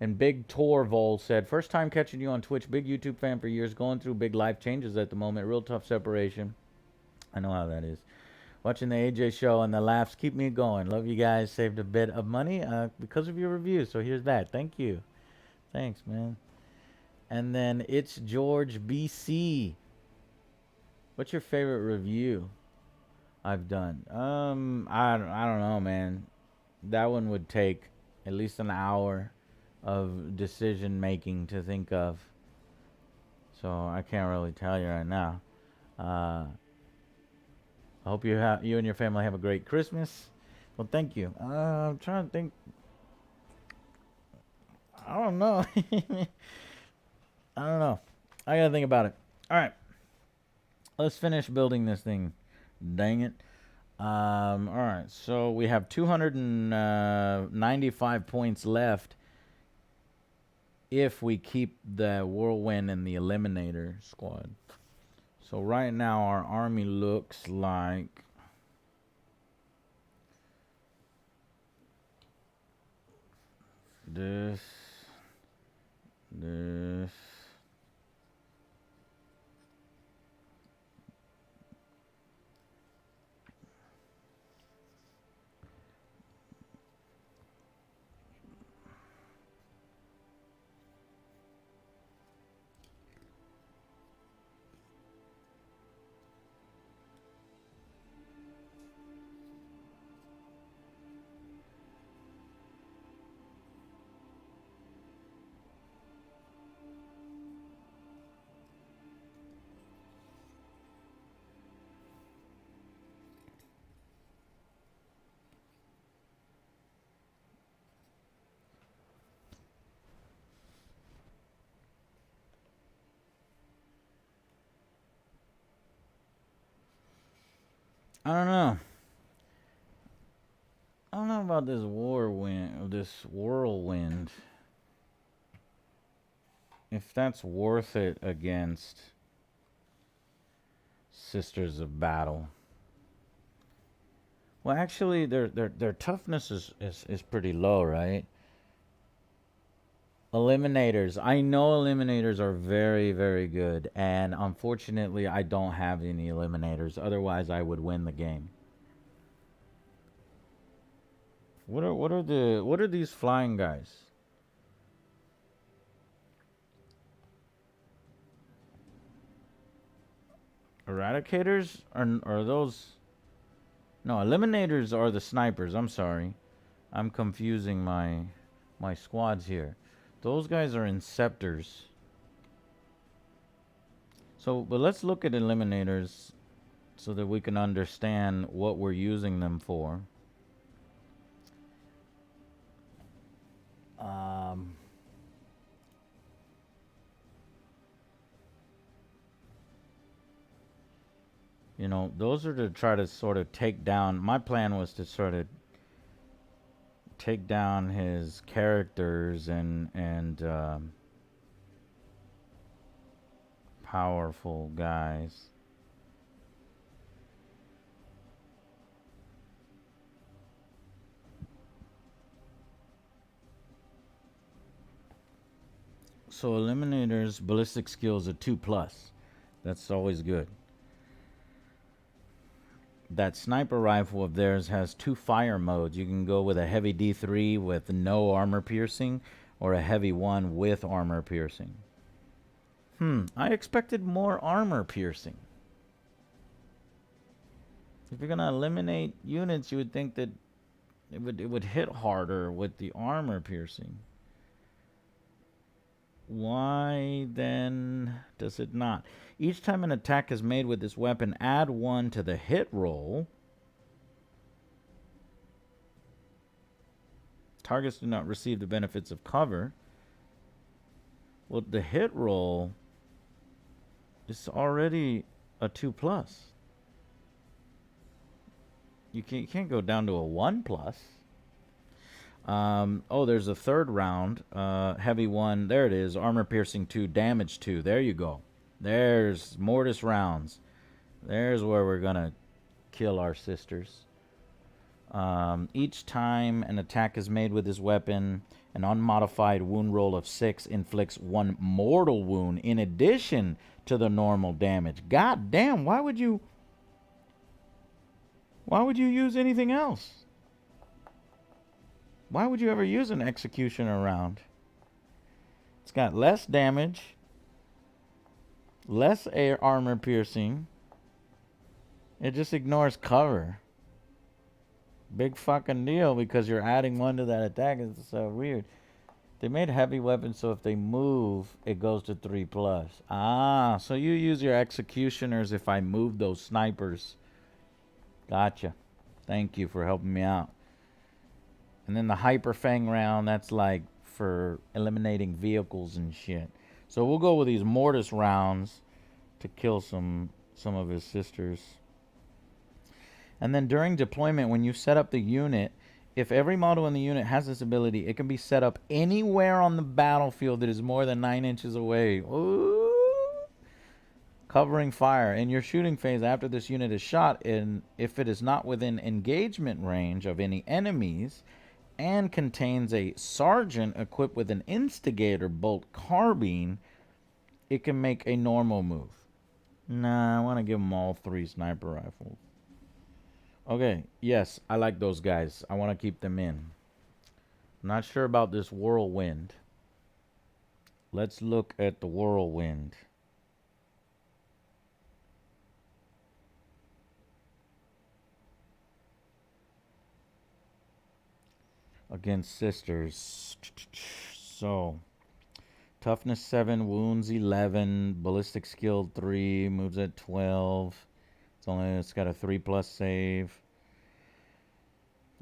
And Big Torvol said, first time catching you on Twitch. Big YouTube fan for years. Going through big life changes at the moment. Real tough separation. I know how that is. Watching the AJ show and the laughs keep me going. Love you guys. Saved a bit of money because of your review. So here's that. Thank you. Thanks, man. And then it's George BC. What's your favorite review I've done? I don't know, man. That one would take at least an hour of decision making to think of. So I can't really tell you right now. I hope you and your family have a great Christmas. Well, thank you. I'm trying to think. I don't know. I don't know. I gotta think about it. All right, let's finish building this thing. Dang it. All right, so we have 295 points left if we keep the whirlwind and the eliminator squad. So right now our army looks like this. I don't know. I don't know about this whirlwind. If that's worth it against Sisters of Battle. Well, actually, their toughness is pretty low, right? Eliminators. I know eliminators are very, very good, and unfortunately, I don't have any eliminators. Otherwise, I would win the game. What are these flying guys? Eradicators are those? No, eliminators are the snipers. I'm sorry, I'm confusing my squads here. Those guys are inceptors. So, but let's look at eliminators so that we can understand what we're using them for. Um, those are to try to sort of take down. My plan was to sort of take down his characters and powerful guys. So eliminators ballistic skills are 2+. That's always good. That sniper rifle of theirs has 2 fire modes. You can go with a heavy D3 with no armor piercing, or a heavy one with armor piercing. I expected more armor piercing. If you're gonna eliminate units, you would think that it would hit harder with the armor piercing. Why then does it not? Each time an attack is made with this weapon, add 1 to the hit roll. Targets do not receive the benefits of cover. Well, the hit roll is already a 2+. You can't go down to a 1+. There's a third round. Heavy 1. There it is. Armor piercing 2. Damage 2. There you go. There's mortis rounds. There's where we're gonna kill our sisters. Each time an attack is made with this weapon, an unmodified wound roll of 6 inflicts 1 mortal wound in addition to the normal damage. God damn, why would you use anything else? Why would you ever use an executioner round? It's got less damage, less air armor piercing. It just ignores cover. Big fucking deal, because you're adding 1 to that attack. It's so weird. They made heavy weapons so if they move, it goes to 3+. So you use your executioners if I move those snipers. Gotcha. Thank you for helping me out. And then the Hyper Fang round, that's like for eliminating vehicles and shit. So we'll go with these mortis rounds to kill some of his sisters. And then during deployment, when you set up the unit, if every model in the unit has this ability, it can be set up anywhere on the battlefield that is more than 9 inches away. Ooh. Covering fire. In your shooting phase after this unit is shot, if it is not within engagement range of any enemies and contains a sergeant equipped with an instigator bolt carbine, it can make a normal move. Nah, I want to give them all 3 sniper rifles. Okay, yes, I like those guys. I want to keep them in. I'm not sure about this whirlwind. Let's look at the whirlwind. Against sisters. So, toughness 7, wounds 11, ballistic skill 3, moves at 12. It's got a 3+ save.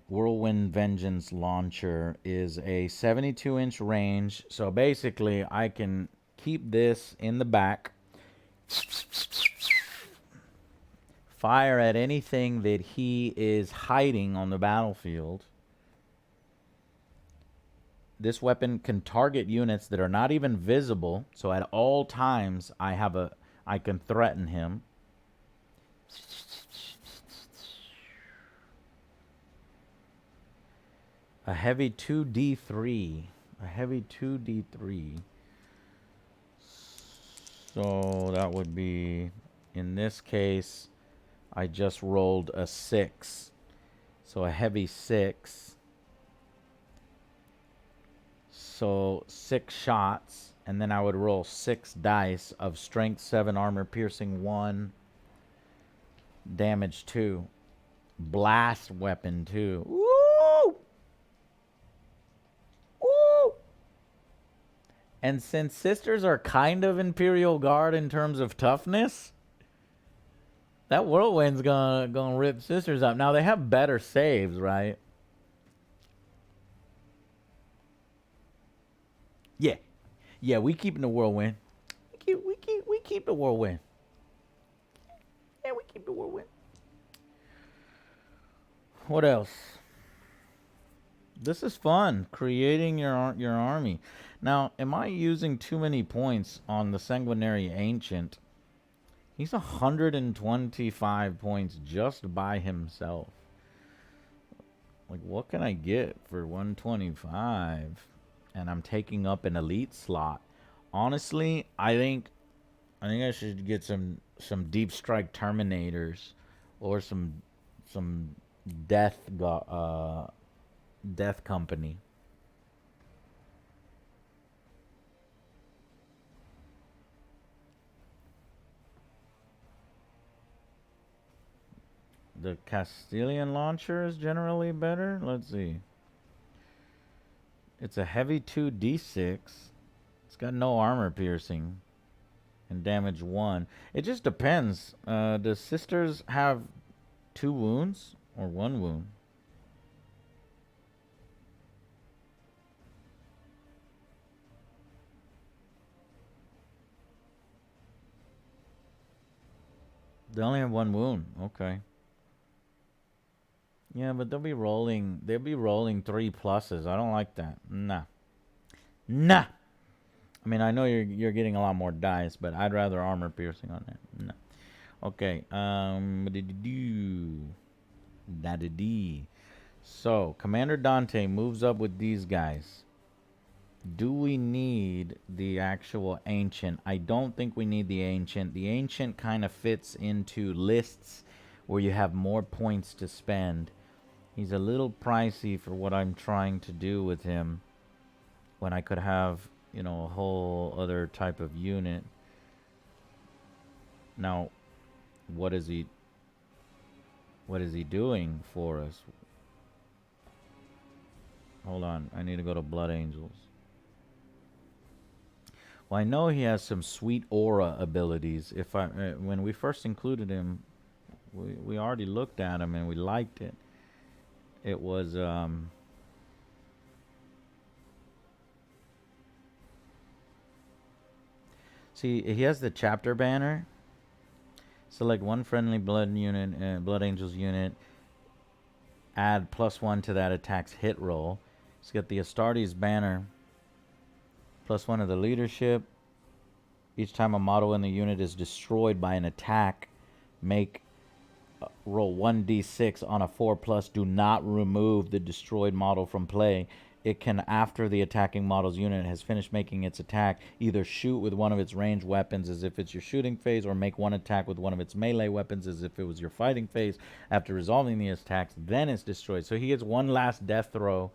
Whirlwind Vengeance Launcher is a 72-inch range. So basically, I can keep this in the back, fire at anything that he is hiding on the battlefield. This weapon can target units that are not even visible. So at all times, I can threaten him. A heavy 2d3. A heavy 2d3. So that would be, in this case, I just rolled a 6. So a heavy 6. So 6 shots. And then I would roll 6 dice of strength 7, armor piercing 1, damage 2. Blast weapon 2. Woo! Woo! And since sisters are kind of Imperial Guard in terms of toughness, that whirlwind's gonna rip sisters up. Now they have better saves, right? Yeah. Yeah, we keeping the whirlwind. We keep the whirlwind. Yeah, we keep the whirlwind. What else? This is fun, creating your army. Now, am I using too many points on the Sanguinary Ancient? He's 125 points just by himself. Like, what can I get for 125? And I'm taking up an elite slot. Honestly, I think I should get some deep strike terminators or some death death company. The Castilian launcher is generally better. Let's see. It's a heavy 2d6. It's got no armor piercing and damage 1. It just depends. Does sisters have 2 wounds or 1 wound? They only have 1 wound. Okay. Yeah, but they'll be rolling 3 pluses. I don't like that. Nah. I mean, I know you're getting a lot more dice, but I'd rather armor piercing on that. No. Okay. So, Commander Dante moves up with these guys. Do we need the actual Ancient? I don't think we need the Ancient. The Ancient kind of fits into lists where you have more points to spend. He's a little pricey for what I'm trying to do with him when I could have, you know, a whole other type of unit. Now, what is he doing for us? Hold on, I need to go to Blood Angels. Well, I know he has some sweet aura abilities. When we first included him, we already looked at him and we liked it. It was See, he has the chapter banner. Select one friendly blood unit, blood angels unit. Add +1 to that attack's hit roll. Let's get the Astartes banner. +1 of the leadership. Each time a model in the unit is destroyed by an attack, make roll 1d6 on a 4+. Do not remove the destroyed model from play. It can, after the attacking model's unit has finished making its attack, either shoot with one of its ranged weapons as if it's your shooting phase, or make one attack with one of its melee weapons as if it was your fighting phase. After resolving the attacks, then it's destroyed. So he gets one last death throw,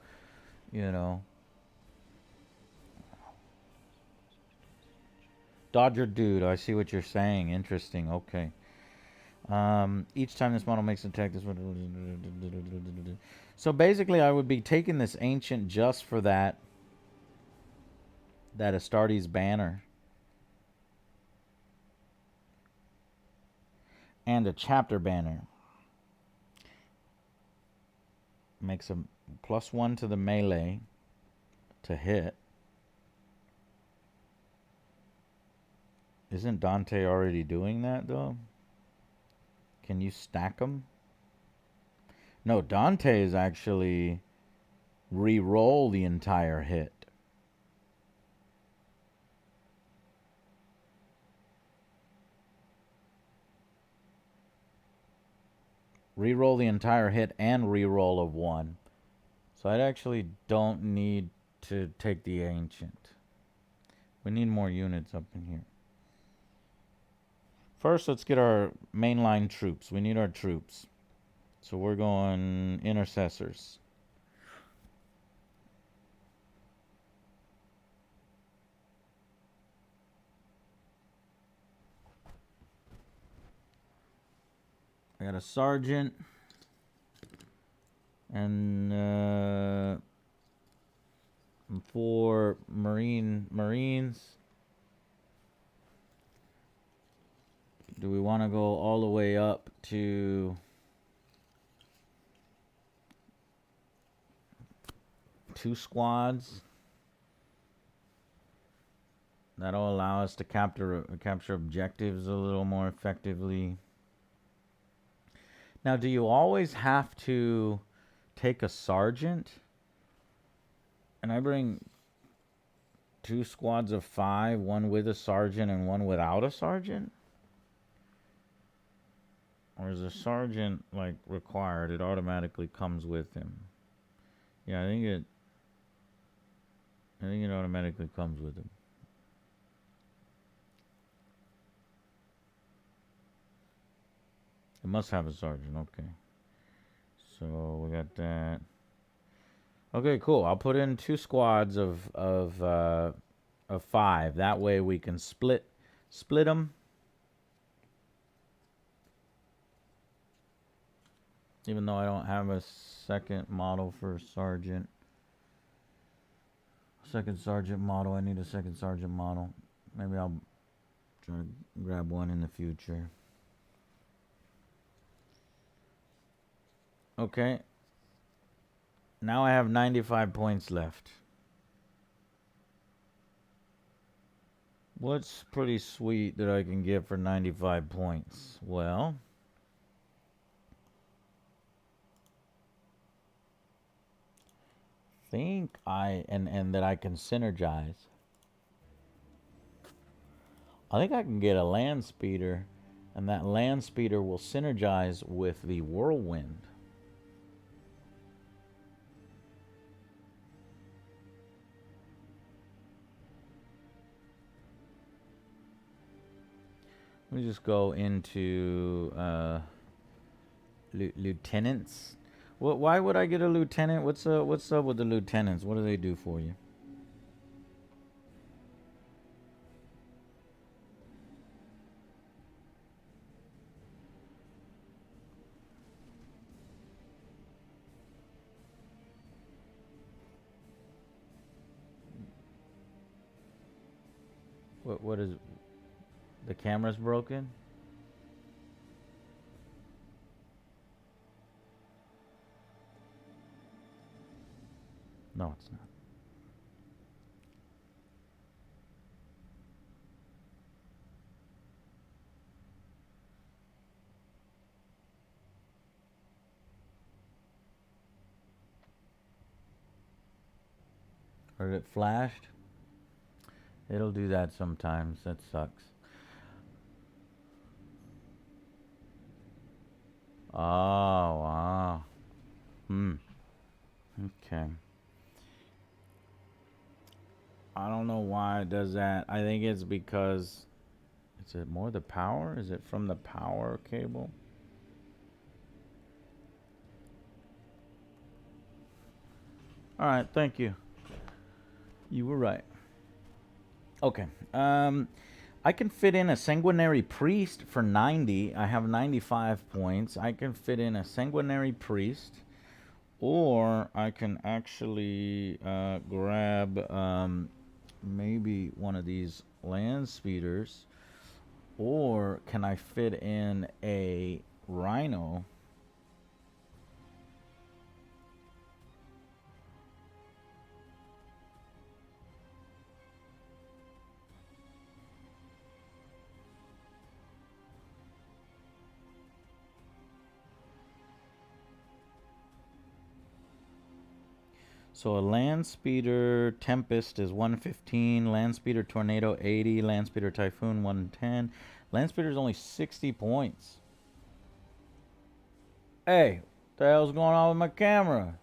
you know. Dodger dude, I see what you're saying. Interesting. Okay. Each time this model makes an attack, this one. So basically, I would be taking this ancient just for that Astartes banner and a chapter banner. Makes a +1 to the melee to hit. Isn't Dante already doing that though? Can you stack them? No, Dante is actually re-roll the entire hit. Re-roll the entire hit and re-roll of 1. So I actually don't need to take the ancient. We need more units up in here. First, let's get our mainline troops. We need our troops. So we're going intercessors. I got a sergeant and 4 Marines. Do we want to go all the way up to 2 squads? That'll allow us to capture objectives a little more effectively. Now, do you always have to take a sergeant? And I bring 2 squads of 5, one with a sergeant and one without a sergeant? Or is a sergeant like required? It automatically comes with him. Yeah, I think it automatically comes with him. It must have a sergeant. Okay. So we got that. Okay, cool. I'll put in 2 squads of 5. That way we can split them. Even though I don't have a second model for sergeant. Second sergeant model. I need a second sergeant model. Maybe I'll try to grab one in the future. Okay. Now I have 95 points left. What's pretty sweet that I can get for 95 points? Well, think and that I can synergize. I think I can get a land speeder, and that land speeder will synergize with the whirlwind. Let me just go into lieutenants. Why would I get a lieutenant? What's up with the lieutenants? What do they do for you? What is the camera's broken? No, it's not. Or it flashed? It'll do that sometimes. That sucks. Oh, wow. Hmm. Okay. I don't know why it does that. I think it's because... Is it more the power? Is it from the power cable? Alright, thank you. You were right. Okay. I can fit in a sanguinary priest for 90. I have 95 points. I can fit in a sanguinary priest. Or I can actually grab maybe one of these land speeders. Or can I fit in a rhino? So a land speeder Tempest is 115, land speeder Tornado 80, land speeder Typhoon 110. Land speeder is only 60 points. Hey, what the hell's going on with my camera?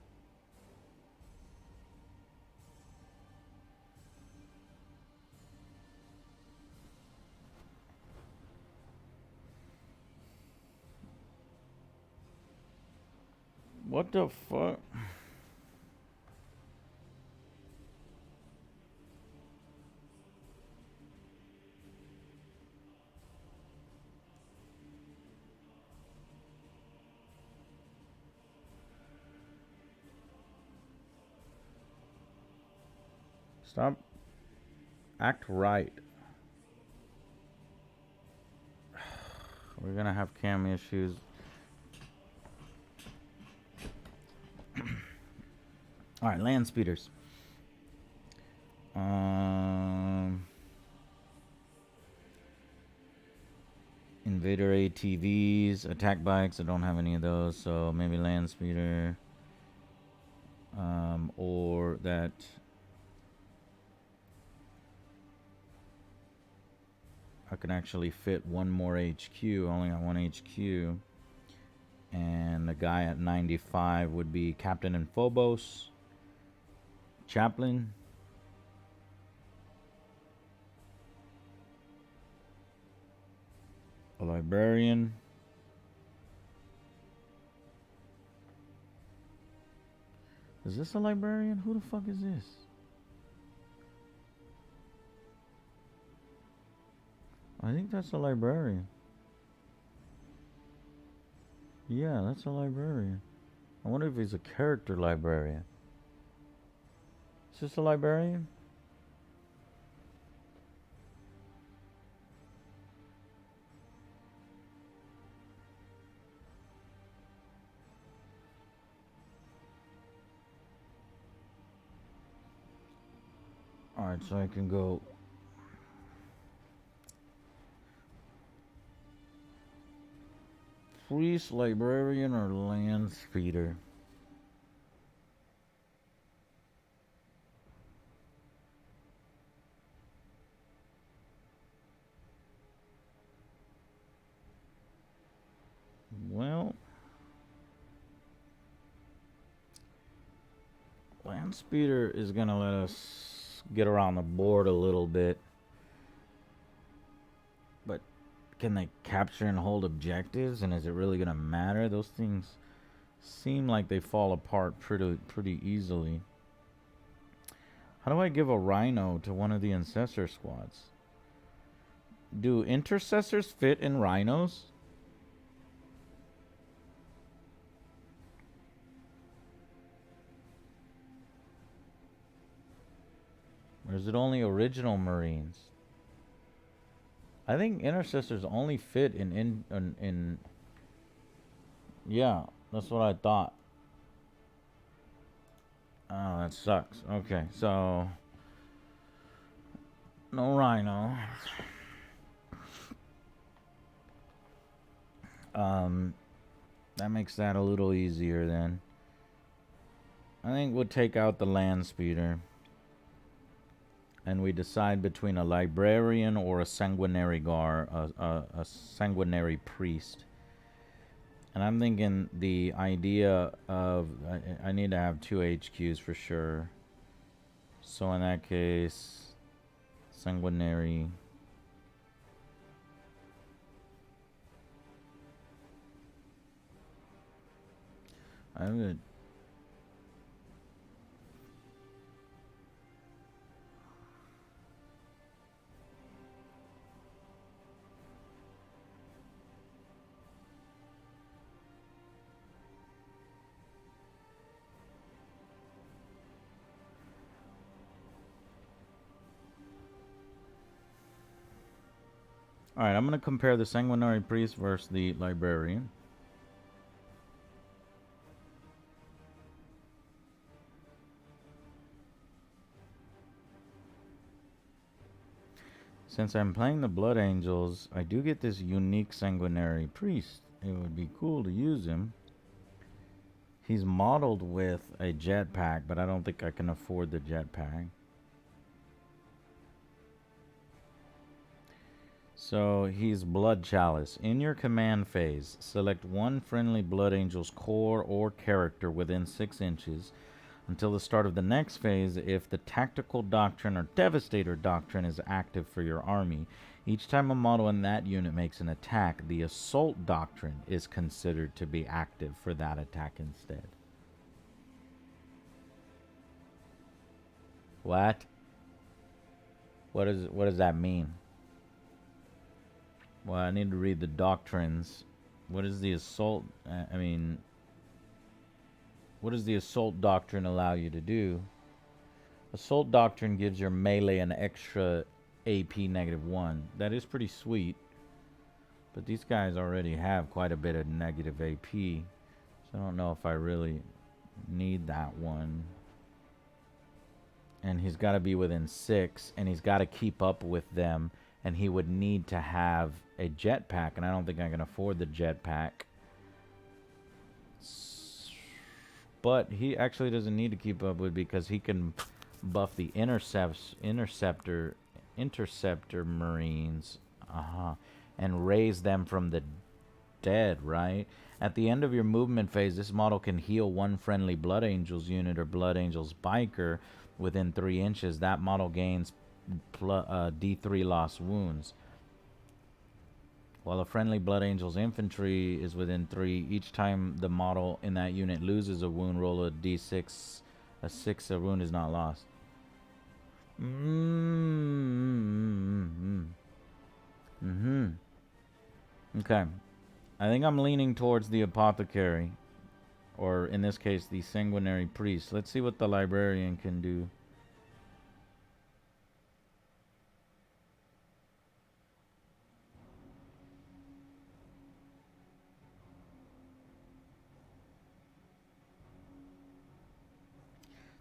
What the fuck? Stop. Act right. We're gonna have cam issues. All right, land speeders. Invader ATVs, attack bikes. I don't have any of those, so maybe land speeder. Or that. I can actually fit one more HQ. I only got one HQ. And the guy at 95 would be Captain and Phobos. Chaplain. A librarian. Is this a librarian? Who the fuck is this? I think that's a librarian. Yeah, that's a librarian. I wonder if he's a character librarian. Is this a librarian? Alright, so I can go... Priest, librarian, or land speeder? Well... Land speeder is gonna let us get around the board a little bit. But can they capture and hold objectives? And is it really gonna matter? Those things seem like they fall apart pretty easily. How do I give a rhino to one of the ancestor squads? Do intercessors fit in rhinos? Or is it only original Marines? I think intercessors only fit in yeah, that's what I thought. Oh, that sucks. Okay, so no rhino. That makes that a little easier then. I think we'll take out the land speeder. and we decide between a librarian or a sanguinary a sanguinary priest. And I'm thinking the idea of I need to have 2 HQs for sure. So in that case, sanguinary. I would. Alright, I'm going to compare the sanguinary priest versus the librarian. Since I'm playing the Blood Angels, I do get this unique sanguinary priest. It would be cool to use him. He's modeled with a jetpack, but I don't think I can afford the jetpack. So he's Blood Chalice. In your command phase, select one friendly Blood Angel's core or character within 6 inches until the start of the next phase. If the Tactical Doctrine or Devastator Doctrine is active for your army, each time a model in that unit makes an attack, the Assault Doctrine is considered to be active for that attack instead. What? What does that mean? Well, I need to read the doctrines. What is the assault? What does the assault doctrine allow you to do? Assault doctrine gives your melee an extra AP -1. That is pretty sweet. But these guys already have quite a bit of negative AP. So I don't know if I really need that one. And he's got to be within 6. And he's got to keep up with them. And he would need to have a jetpack. And I don't think I can afford the jetpack. But he actually doesn't need to keep up with, because he can buff the interceptor marines, and raise them from the dead, right? At the end of your movement phase, this model can heal one friendly Blood Angels unit or Blood Angels biker within 3 inches. That model gains D3 lost wounds. While a friendly Blood Angels infantry is within 3, each time the model in that unit loses a wound, roll a D6. A 6, a wound is not lost. Okay. I think I'm leaning towards the apothecary. Or in this case, the sanguinary priest. Let's see what the librarian can do.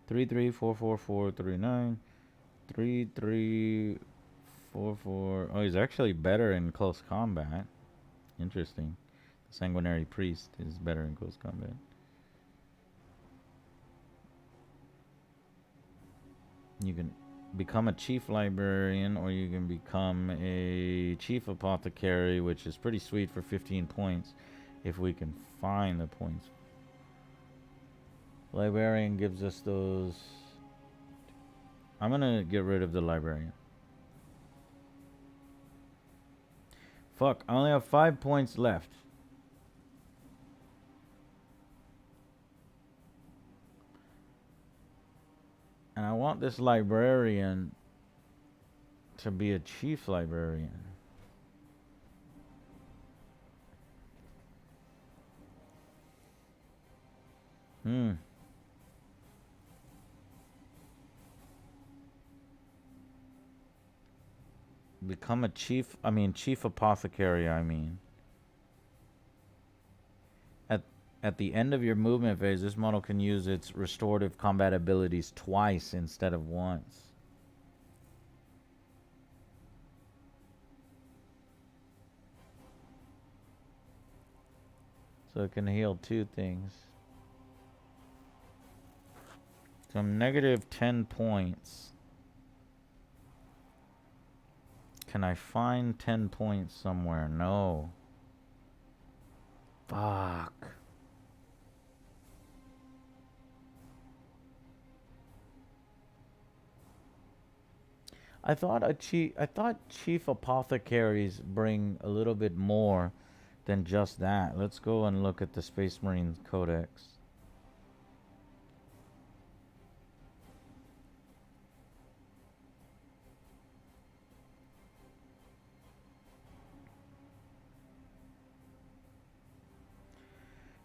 Three three four four four 3 3 4 4. Oh, he's actually better in close combat. Interesting. The sanguinary priest is better in close combat. You can become a chief librarian, or you can become a chief apothecary, which is pretty sweet for 15 points if we can find the points. Librarian gives us those. I'm gonna get rid of the librarian. Fuck, I only have 5 points left. And I want this librarian to be a chief librarian. Become a chief, chief apothecary, At the end of your movement phase, this model can use its restorative combat abilities twice instead of once. So it can heal 2 things. So I'm -10 points. Can I find 10 points somewhere? No. Fuck. I thought chief apothecaries bring a little bit more than just that. Let's go and look at the Space Marines Codex.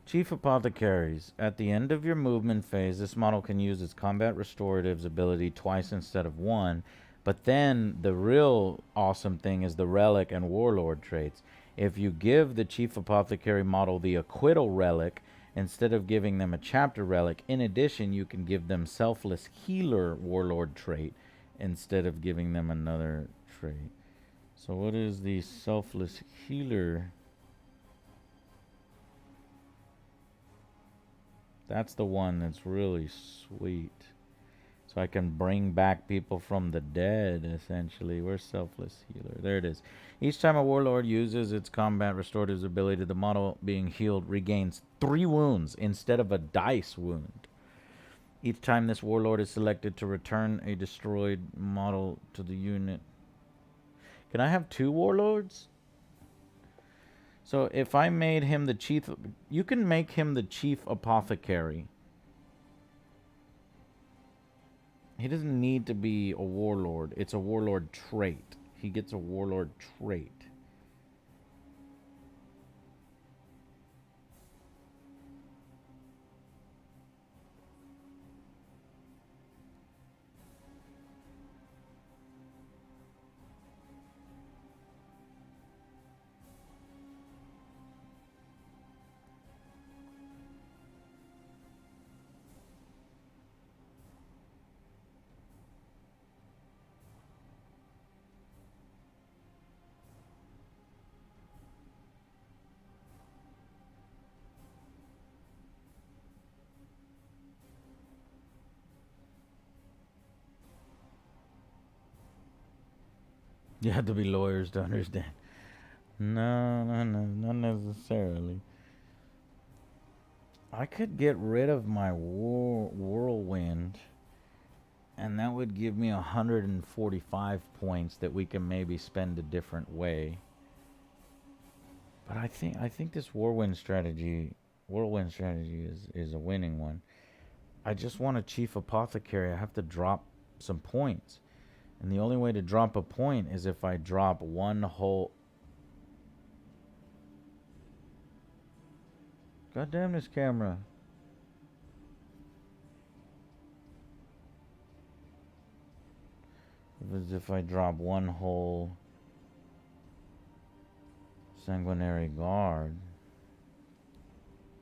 Chief Apothecaries. At the end of your movement phase, this model can use its combat restoratives ability twice instead of one. But then the real awesome thing is the relic and warlord traits. If you give the Chief Apothecary model the acquittal relic instead of giving them a chapter relic, in addition, you can give them selfless healer warlord trait instead of giving them another trait. So what is the selfless healer? That's the one that's really sweet. So I can bring back people from the dead, essentially. Where's Selfless Healer? There it is. Each time a warlord uses its combat restoratives ability, the model being healed regains 3 wounds instead of a dice wound. Each time this warlord is selected to return a destroyed model to the unit. Can I have 2 warlords? So if I made him the chief, you can make him the chief apothecary. He doesn't need to be a warlord. It's a warlord trait. He gets a warlord trait. You have to be lawyers to understand. No, not necessarily. I could get rid of my whirlwind, and that would give me 145 points that we can maybe spend a different way. But I think this whirlwind strategy is a winning one. I just want a chief apothecary. I have to drop some points. And the only way to drop a point is if I drop one whole... God damn this camera. If I drop one whole sanguinary guard.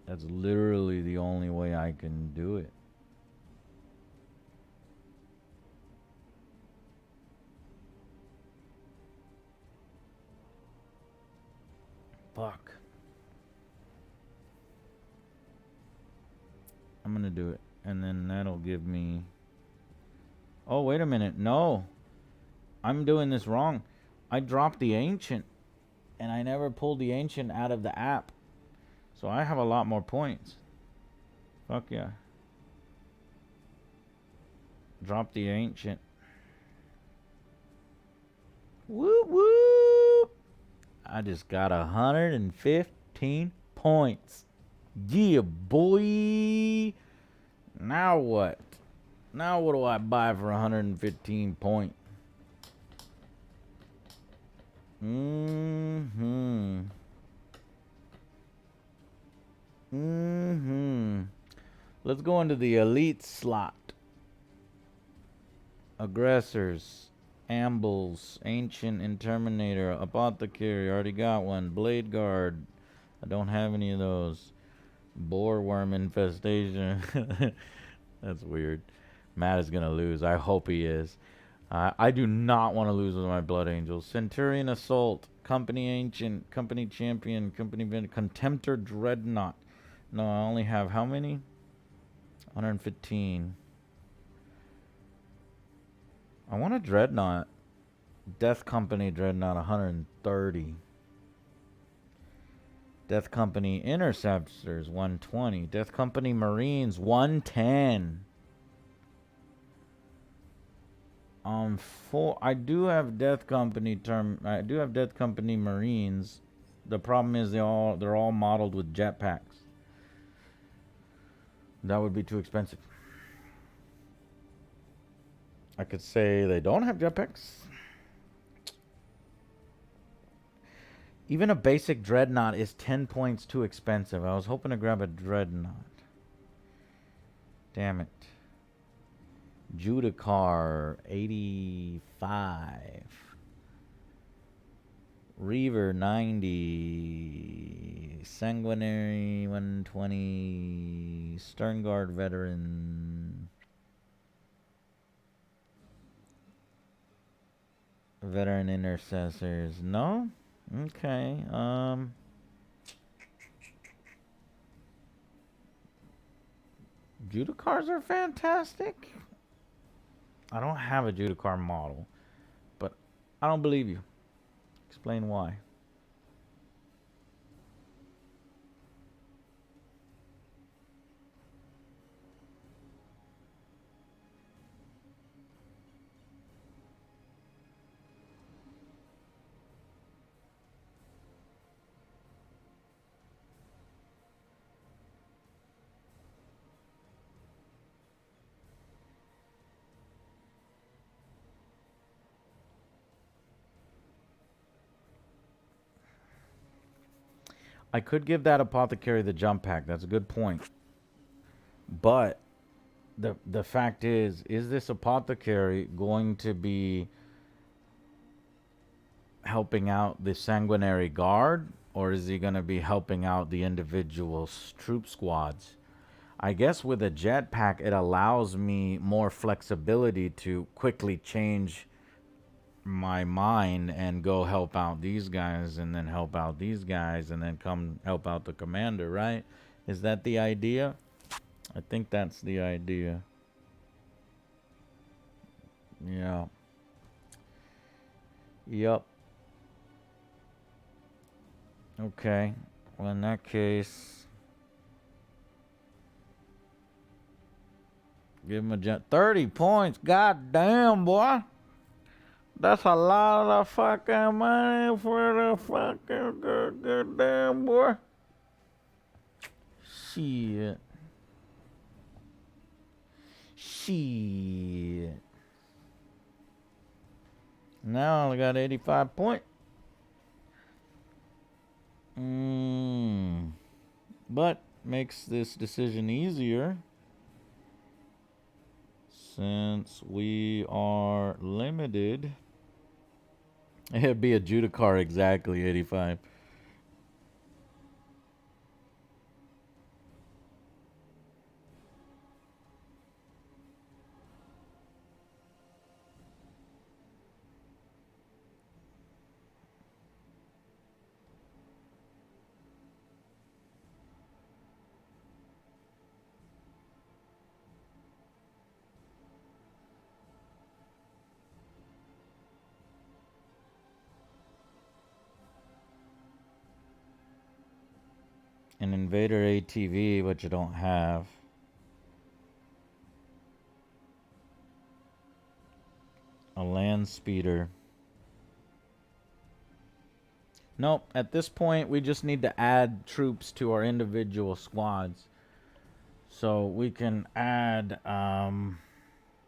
That's literally the only way I can do it. Fuck. I'm gonna do it. And then that'll give me... Oh, wait a minute. No. I'm doing this wrong. I dropped the ancient. And I never pulled the ancient out of the app. So I have a lot more points. Fuck yeah. Drop the ancient. Whoop whoop. I just got 115 points. Yeah, boy. Now what? Now what do I buy for 115 points? Let's go into the elite slot. Aggressors. Ambles. Ancient Interminator. Apothecary. Already got one. Blade Guard. I don't have any of those. Boreworm Infestation. That's weird. Matt is going to lose. I hope he is. I do not want to lose with my Blood Angels. Centurion Assault. Company Ancient. Company Champion. Company Contemptor Dreadnought. No, I only have how many? 115. I want a Dreadnought. Death Company Dreadnought 130. Death Company Interceptors 120. Death Company Marines 110. I do have Death Company Marines. The problem is they're all modeled with jetpacks. That would be too expensive. I could say they don't have jetpacks. Even a basic dreadnought is 10 points too expensive. I was hoping to grab a dreadnought. Damn it. Judicar 85. Reaver 90. Sanguinary 120. Sternguard veteran. Veteran intercessors. No? Okay. Judicars are fantastic. I don't have a Judicar model, but I don't believe you. Explain why. I could give that apothecary the jump pack. That's a good point. But the fact is this apothecary going to be helping out the sanguinary guard, or is he going to be helping out the individual troop squads? I guess with a jetpack, it allows me more flexibility to quickly change my mind and go help out these guys and then help out these guys and then come help out the commander, right? Is that the idea? I think that's the idea. Yeah. Yep. Okay. Well, in that case, give him a jet. 30 points. God damn, boy. That's a lot of fucking money for the fucking goddamn boy. Shit. Shit. Now I got 85 points. But makes this decision easier since we are limited. It'd be a Judicar exactly 85. An Invader ATV, which you don't have. A land speeder. Nope, at this point we just need to add troops to our individual squads. So we can add that.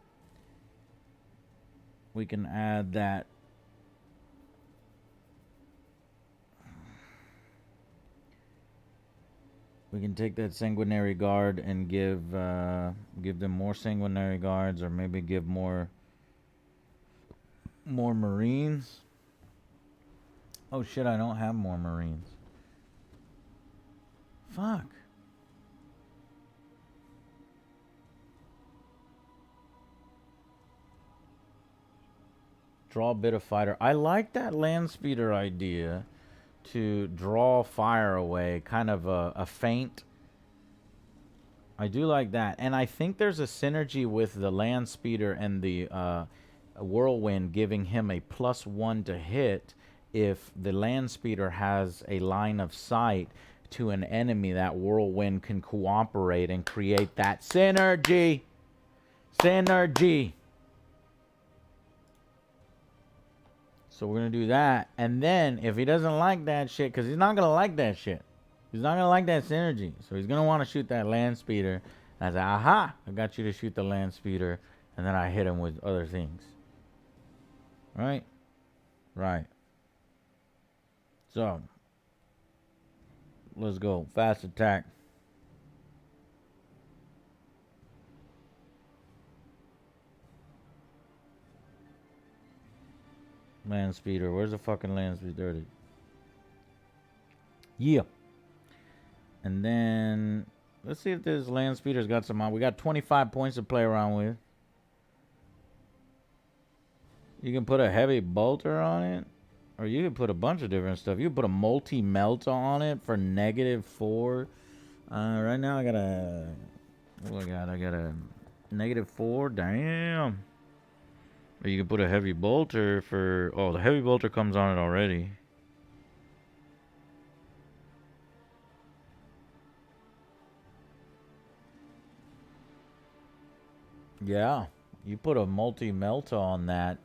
We can take that sanguinary guard and give them more sanguinary guards, or maybe give more marines. Oh shit, I don't have more marines. Fuck. Draw a bit of fighter. I like that land speeder idea to draw fire away, kind of a feint. I do like that, and I think there's a synergy with the land speeder and the a whirlwind, giving him a +1 to hit if the land speeder has a line of sight to an enemy. That whirlwind can cooperate and create that synergy. Synergy. So we're going to do that. And then if he doesn't like that shit, because he's not going to like that shit. He's not going to like that synergy. So he's going to want to shoot that land speeder. And I say, aha, I got you to shoot the land speeder. And then I hit him with other things. Right? Right. So, let's go. Fast attack. Land speeder. Where's the fucking land speeder? Yeah. And then, let's see if this land speeder's got some on. We got 25 points to play around with. You can put a heavy bolter on it. Or you can put a bunch of different stuff. You can put a multi-melt on it for -4. Right now I got a... What I got? I got a -4. Damn. Or you can put a heavy bolter for... Oh, the heavy bolter comes on it already. Yeah. You put a multi-melt on that.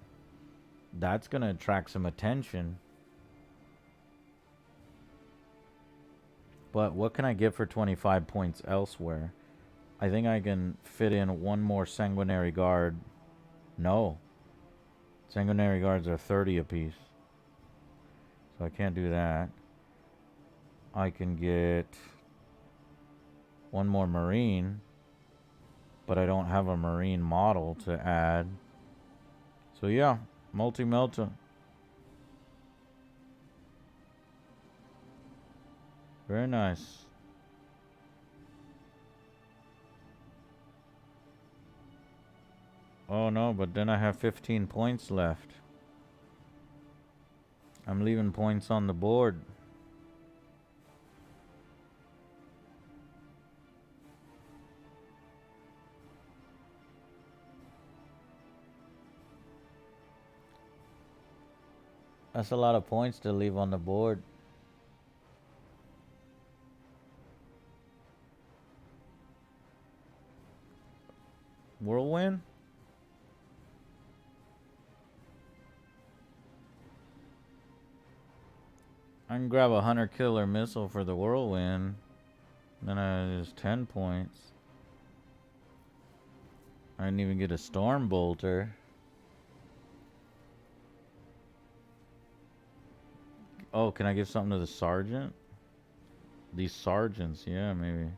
That's going to attract some attention. But what can I get for 25 points elsewhere? I think I can fit in one more sanguinary guard. No. Sanguinary guards are 30 apiece. So I can't do that. I can get one more marine. But I don't have a marine model to add. So yeah, multi-melta. Very nice. Oh no, but then I have 15 points left. I'm leaving points on the board. That's a lot of points to leave on the board. Whirlwind? I can grab a hunter killer missile for the whirlwind. Then I just 10 points. I didn't even get a storm bolter. Oh, can I give something to the sergeant? These sergeants, yeah, maybe.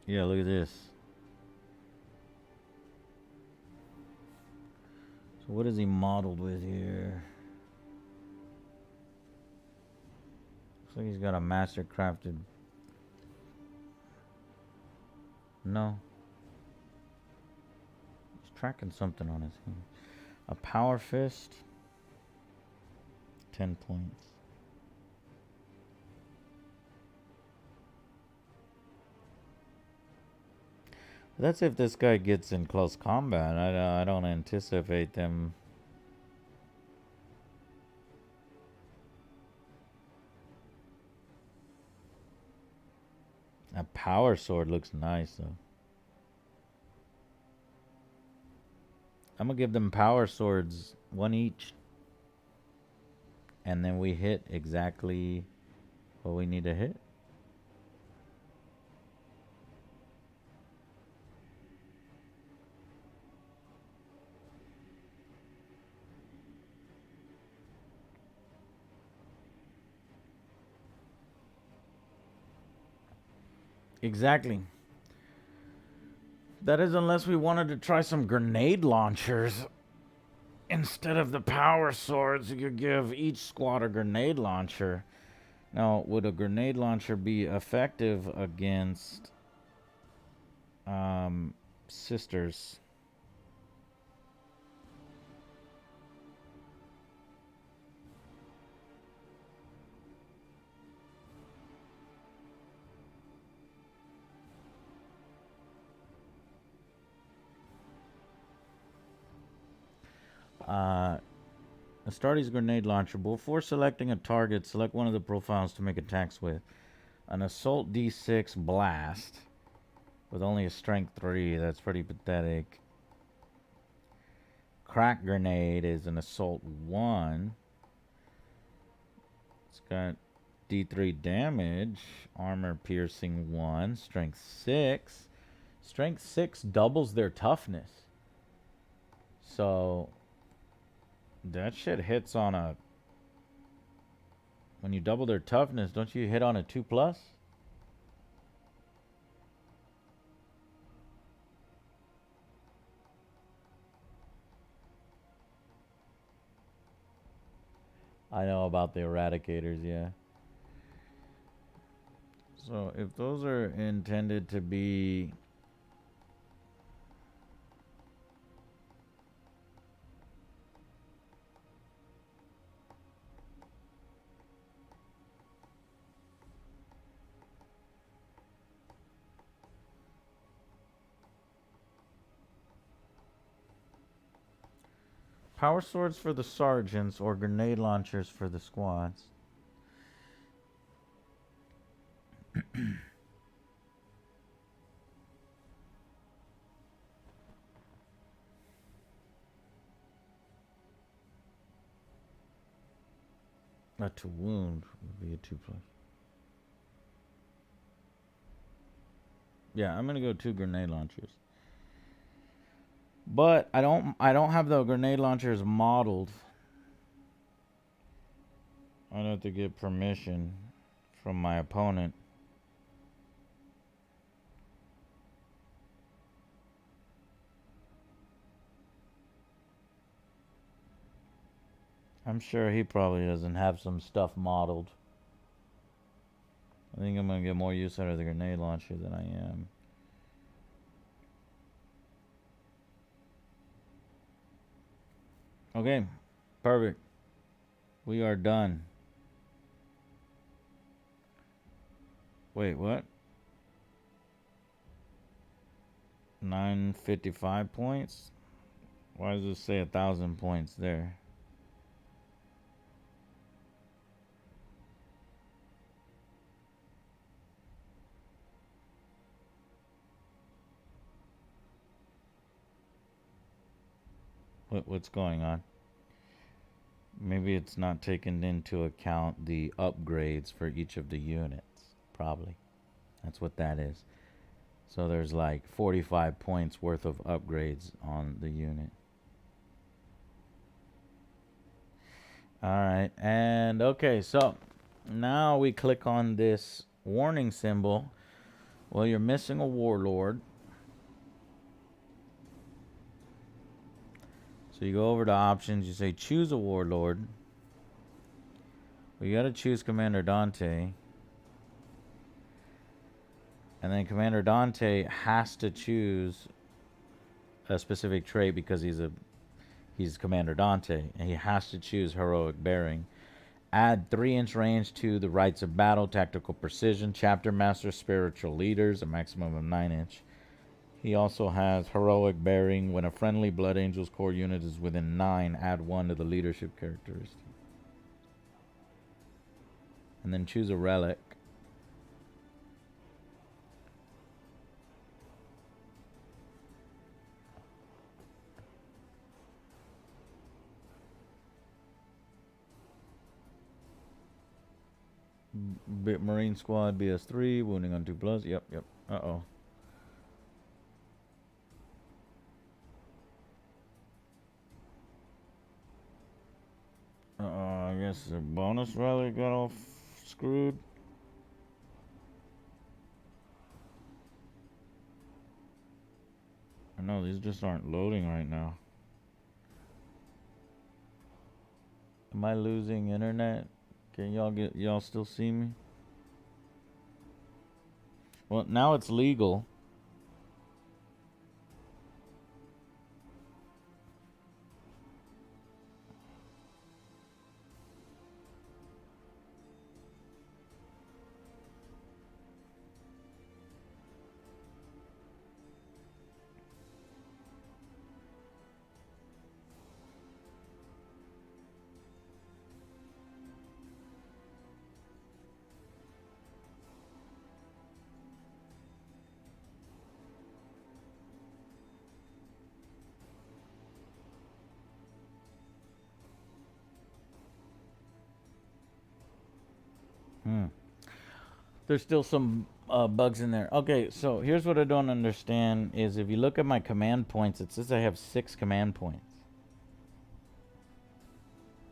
Yeah, look at this. So what is he modeled with here? Looks like he's got a master crafted. No. He's tracking something on his hand. A power fist. 10 points. That's if this guy gets in close combat. I don't anticipate them. A power sword looks nice though. I'm gonna give them power swords, one each. And then we hit exactly what we need to hit. Exactly. That is unless we wanted to try some grenade launchers. Instead of the power swords, you could give each squad a grenade launcher. Now, would a grenade launcher be effective against sisters? Uh, Astartes grenade launcher. Before selecting a target, select one of the profiles to make attacks with. An assault D6 blast with only a strength 3. That's pretty pathetic. Crack grenade is an assault 1. It's got D3 damage, armor piercing 1, strength 6. Strength 6 doubles their toughness. So that shit hits on a... When you double their toughness, don't you hit on a 2+? I know about the eradicators, yeah. So if those are intended to be... Power swords for the sergeants or grenade launchers for the squads. Not to wound would be a 2+. Yeah, I'm gonna go 2 grenade launchers. But I don't have the grenade launchers modeled. I'd have to get permission from my opponent. I'm sure he probably doesn't have some stuff modeled. I think I'm gonna get more use out of the grenade launcher than I am. Okay, perfect. We are done. Wait, what? 955 points? Why does it say 1,000 points there? What's going on? Maybe it's not taken into account the upgrades for each of the units. Probably. That's what that is. So there's like 45 points worth of upgrades on the unit. Alright, and okay, so now we click on this warning symbol. Well, you're missing a warlord. So you go over to options, you say choose a warlord. Well, you gotta choose Commander Dante. And then Commander Dante has to choose a specific trait because he's Commander Dante, and he has to choose Heroic Bearing. Add 3-inch range to the Rites of Battle, Tactical Precision, Chapter Master, Spiritual Leaders, a maximum of 9-inch. He also has Heroic Bearing. When a friendly Blood Angels core unit is within 9, add 1 to the leadership characteristic. And then choose a relic. Marine Squad BS3, wounding on 2+. Yep. Uh-oh. I guess the bonus rally got all screwed. I know, these just aren't loading right now. Am I losing internet? Can y'all still see me? Well, now it's legal. Hmm. There's still some bugs in there. Okay, so here's what I don't understand is if you look at my command points, it says I have 6 command points.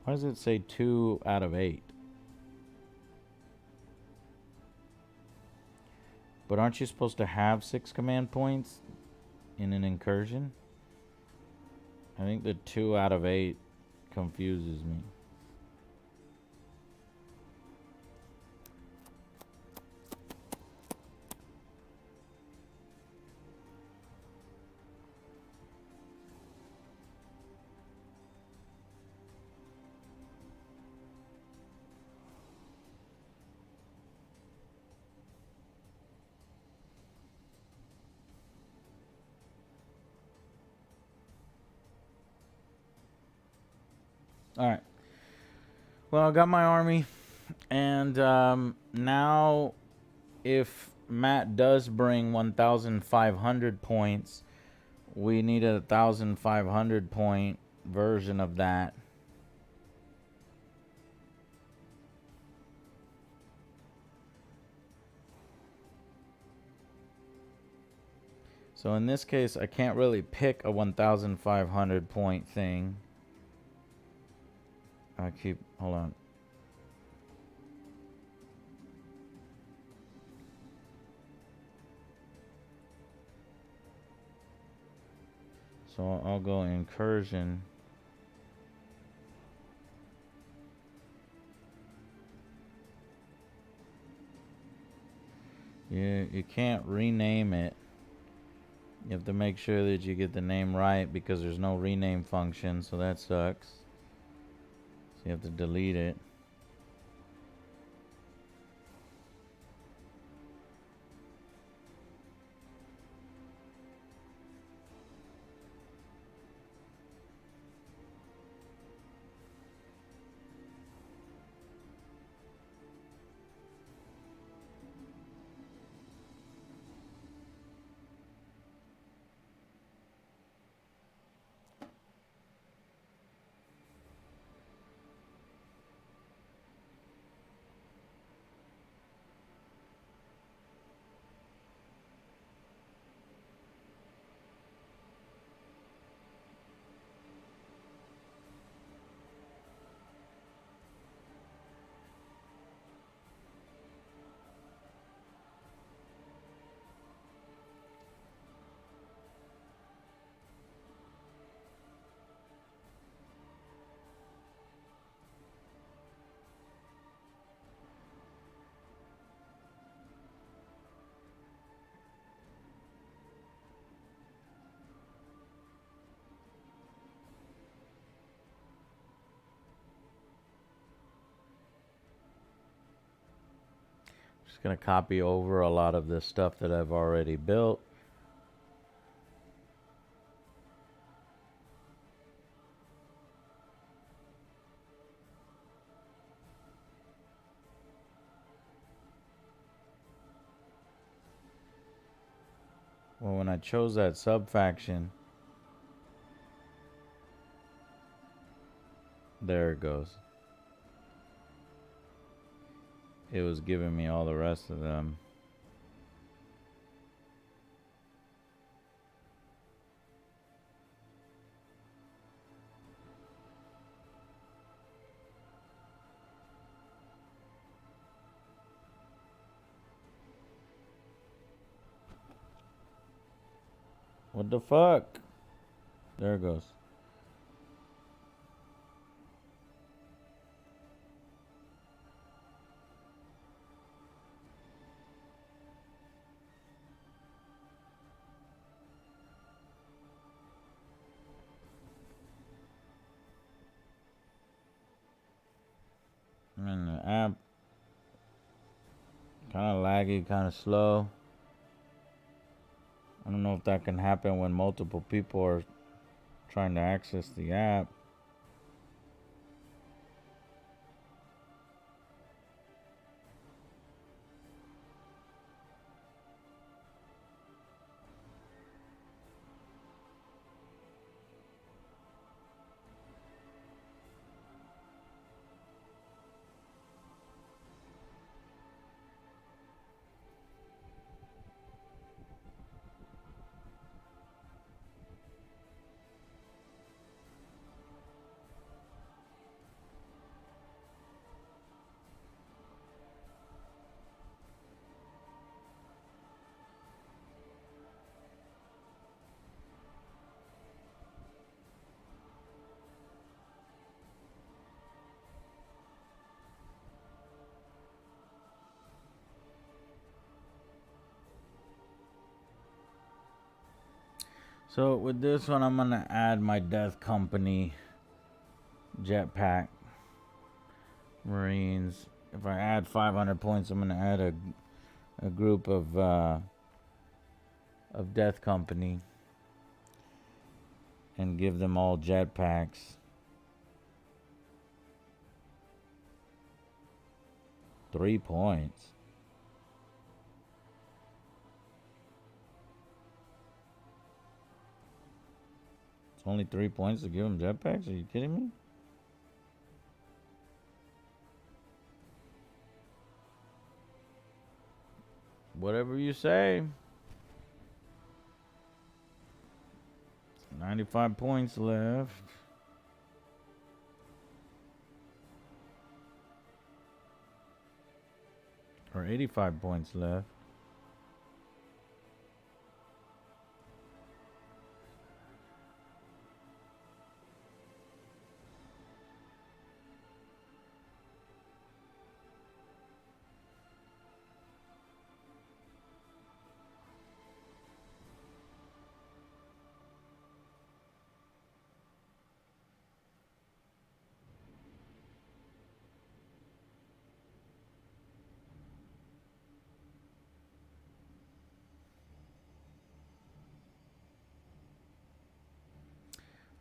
Why does it say 2 out of 8? But aren't you supposed to have 6 command points in an incursion? I think the 2 out of 8 confuses me. All right. Well, I got my army, and now if Matt does bring 1,500 points, we need a 1,500 point version of that. So in this case, I can't really pick a 1,500 point thing. Hold on. So I'll go incursion. You can't rename it. You have to make sure that you get the name right because there's no rename function, so that sucks. So you have to delete it. Just gonna copy over a lot of this stuff that I've already built. Well, when I chose that sub-faction, there it goes. It was giving me all the rest of them. What the fuck? There it goes. And the app kind of laggy, kind of slow. I don't know if that can happen when multiple people are trying to access the app. So with this one, I'm gonna add my Death Company jetpack Marines. If I add 500 points, I'm gonna add a group of Death Company and give them all jetpacks. 3 points. It's only 3 points to give them jetpacks? Are you kidding me? Whatever you say. 95 points left. Or 85 points left.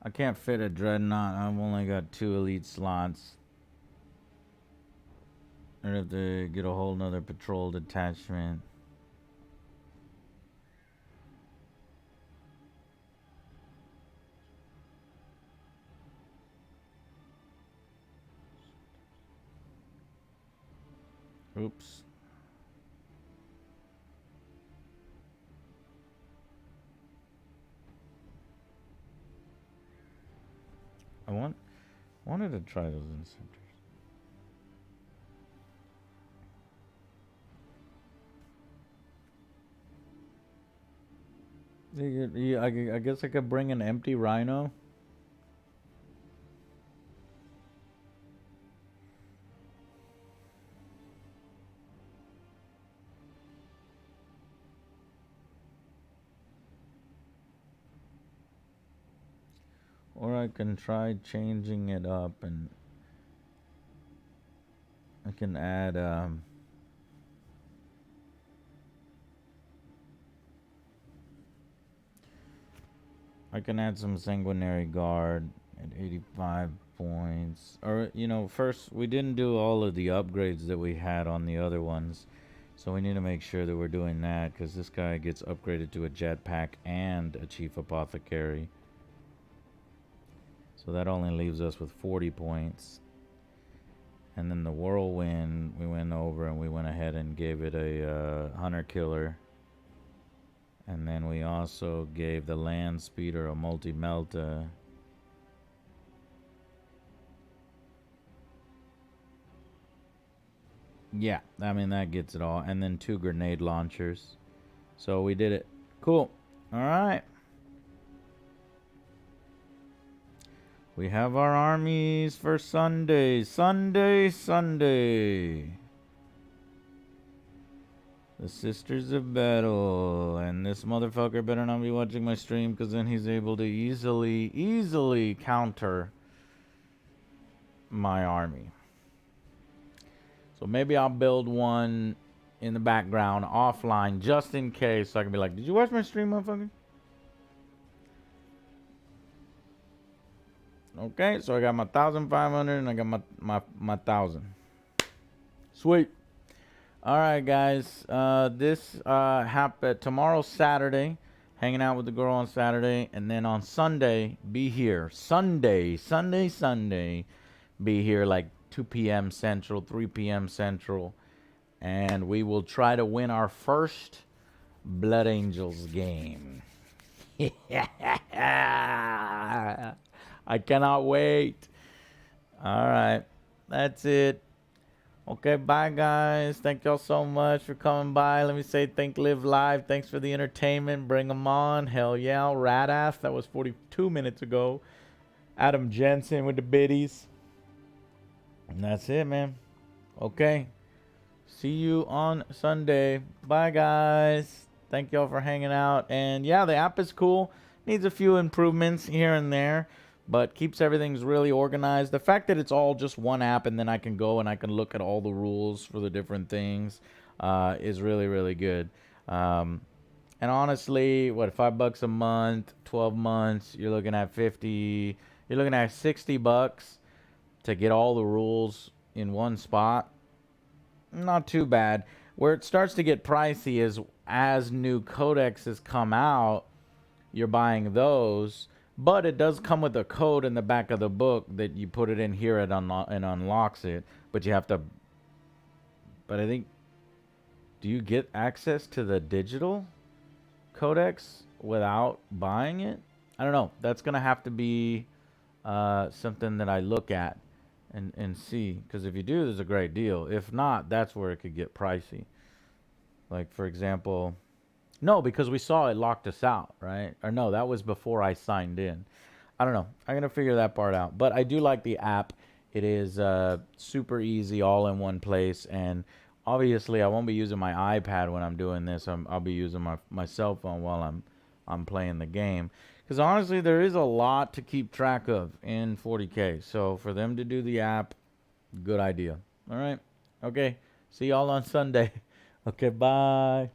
I can't fit a dreadnought. I've only got 2 elite slots. I'd have to get a whole nother patrol detachment. Oops. Wanted to try those incentives. Yeah, I guess I could bring an empty rhino. Or I can try changing it up and I can add some sanguinary guard at 85 points. Or, first we didn't do all of the upgrades that we had on the other ones. So we need to make sure that we're doing that because this guy gets upgraded to a jetpack and a chief apothecary. So that only leaves us with 40 points. And then the whirlwind, we went over and we went ahead and gave it a hunter killer. And then we also gave the land speeder a multi-melta. Yeah, I mean that gets it all. And then 2 grenade launchers. So we did it. Cool. All right. We have our armies for Sunday. Sunday. The Sisters of Battle. And this motherfucker better not be watching my stream because then he's able to easily counter my army. So maybe I'll build one in the background offline just in case so I can be like, did you watch my stream, motherfucker? Okay, so I got my 1,500 and I got my 1,000. Sweet. All right, guys. This happened tomorrow, Saturday. Hanging out with the girl on Saturday, and then on Sunday, be here. Sunday. Be here like 2 p.m. Central, 3 p.m. Central, and we will try to win our first Blood Angels game. I cannot wait. All right. That's it. Okay, bye, guys. Thank y'all so much for coming by. Let me say Think Live Live. Thanks for the entertainment. Bring them on. Hell yeah. Radass. That was 42 minutes ago. Adam Jensen with the biddies. And that's it, man. Okay. See you on Sunday. Bye, guys. Thank y'all for hanging out. And yeah, the app is cool. Needs a few improvements here and there, but keeps everything's really organized. The fact that it's all just one app and then I can go and I can look at all the rules for the different things is really, really good. And honestly, what, $5 a month, 12 months, you're looking at 50, you're looking at $60 to get all the rules in one spot. Not too bad. Where it starts to get pricey is as new codexes come out, you're buying those, but it does come with a code in the back of the book that you put it in here and unlocks it. But you have to. But I think, do you get access to the digital codex without buying it? I don't know. That's gonna have to be something that I look at and see. Because if you do, there's a great deal. If not, that's where it could get pricey. Like for example, no, because we saw it locked us out, right? Or no, that was before I signed in. I don't know. I'm gonna figure that part out. But I do like the app. It is super easy, all in one place, and obviously I won't be using my iPad when I'm doing this. I'll be using my cell phone while I'm playing the game. Because honestly, there is a lot to keep track of in 40K. So for them to do the app, good idea. All right. Okay. See y'all on Sunday. Okay. Bye.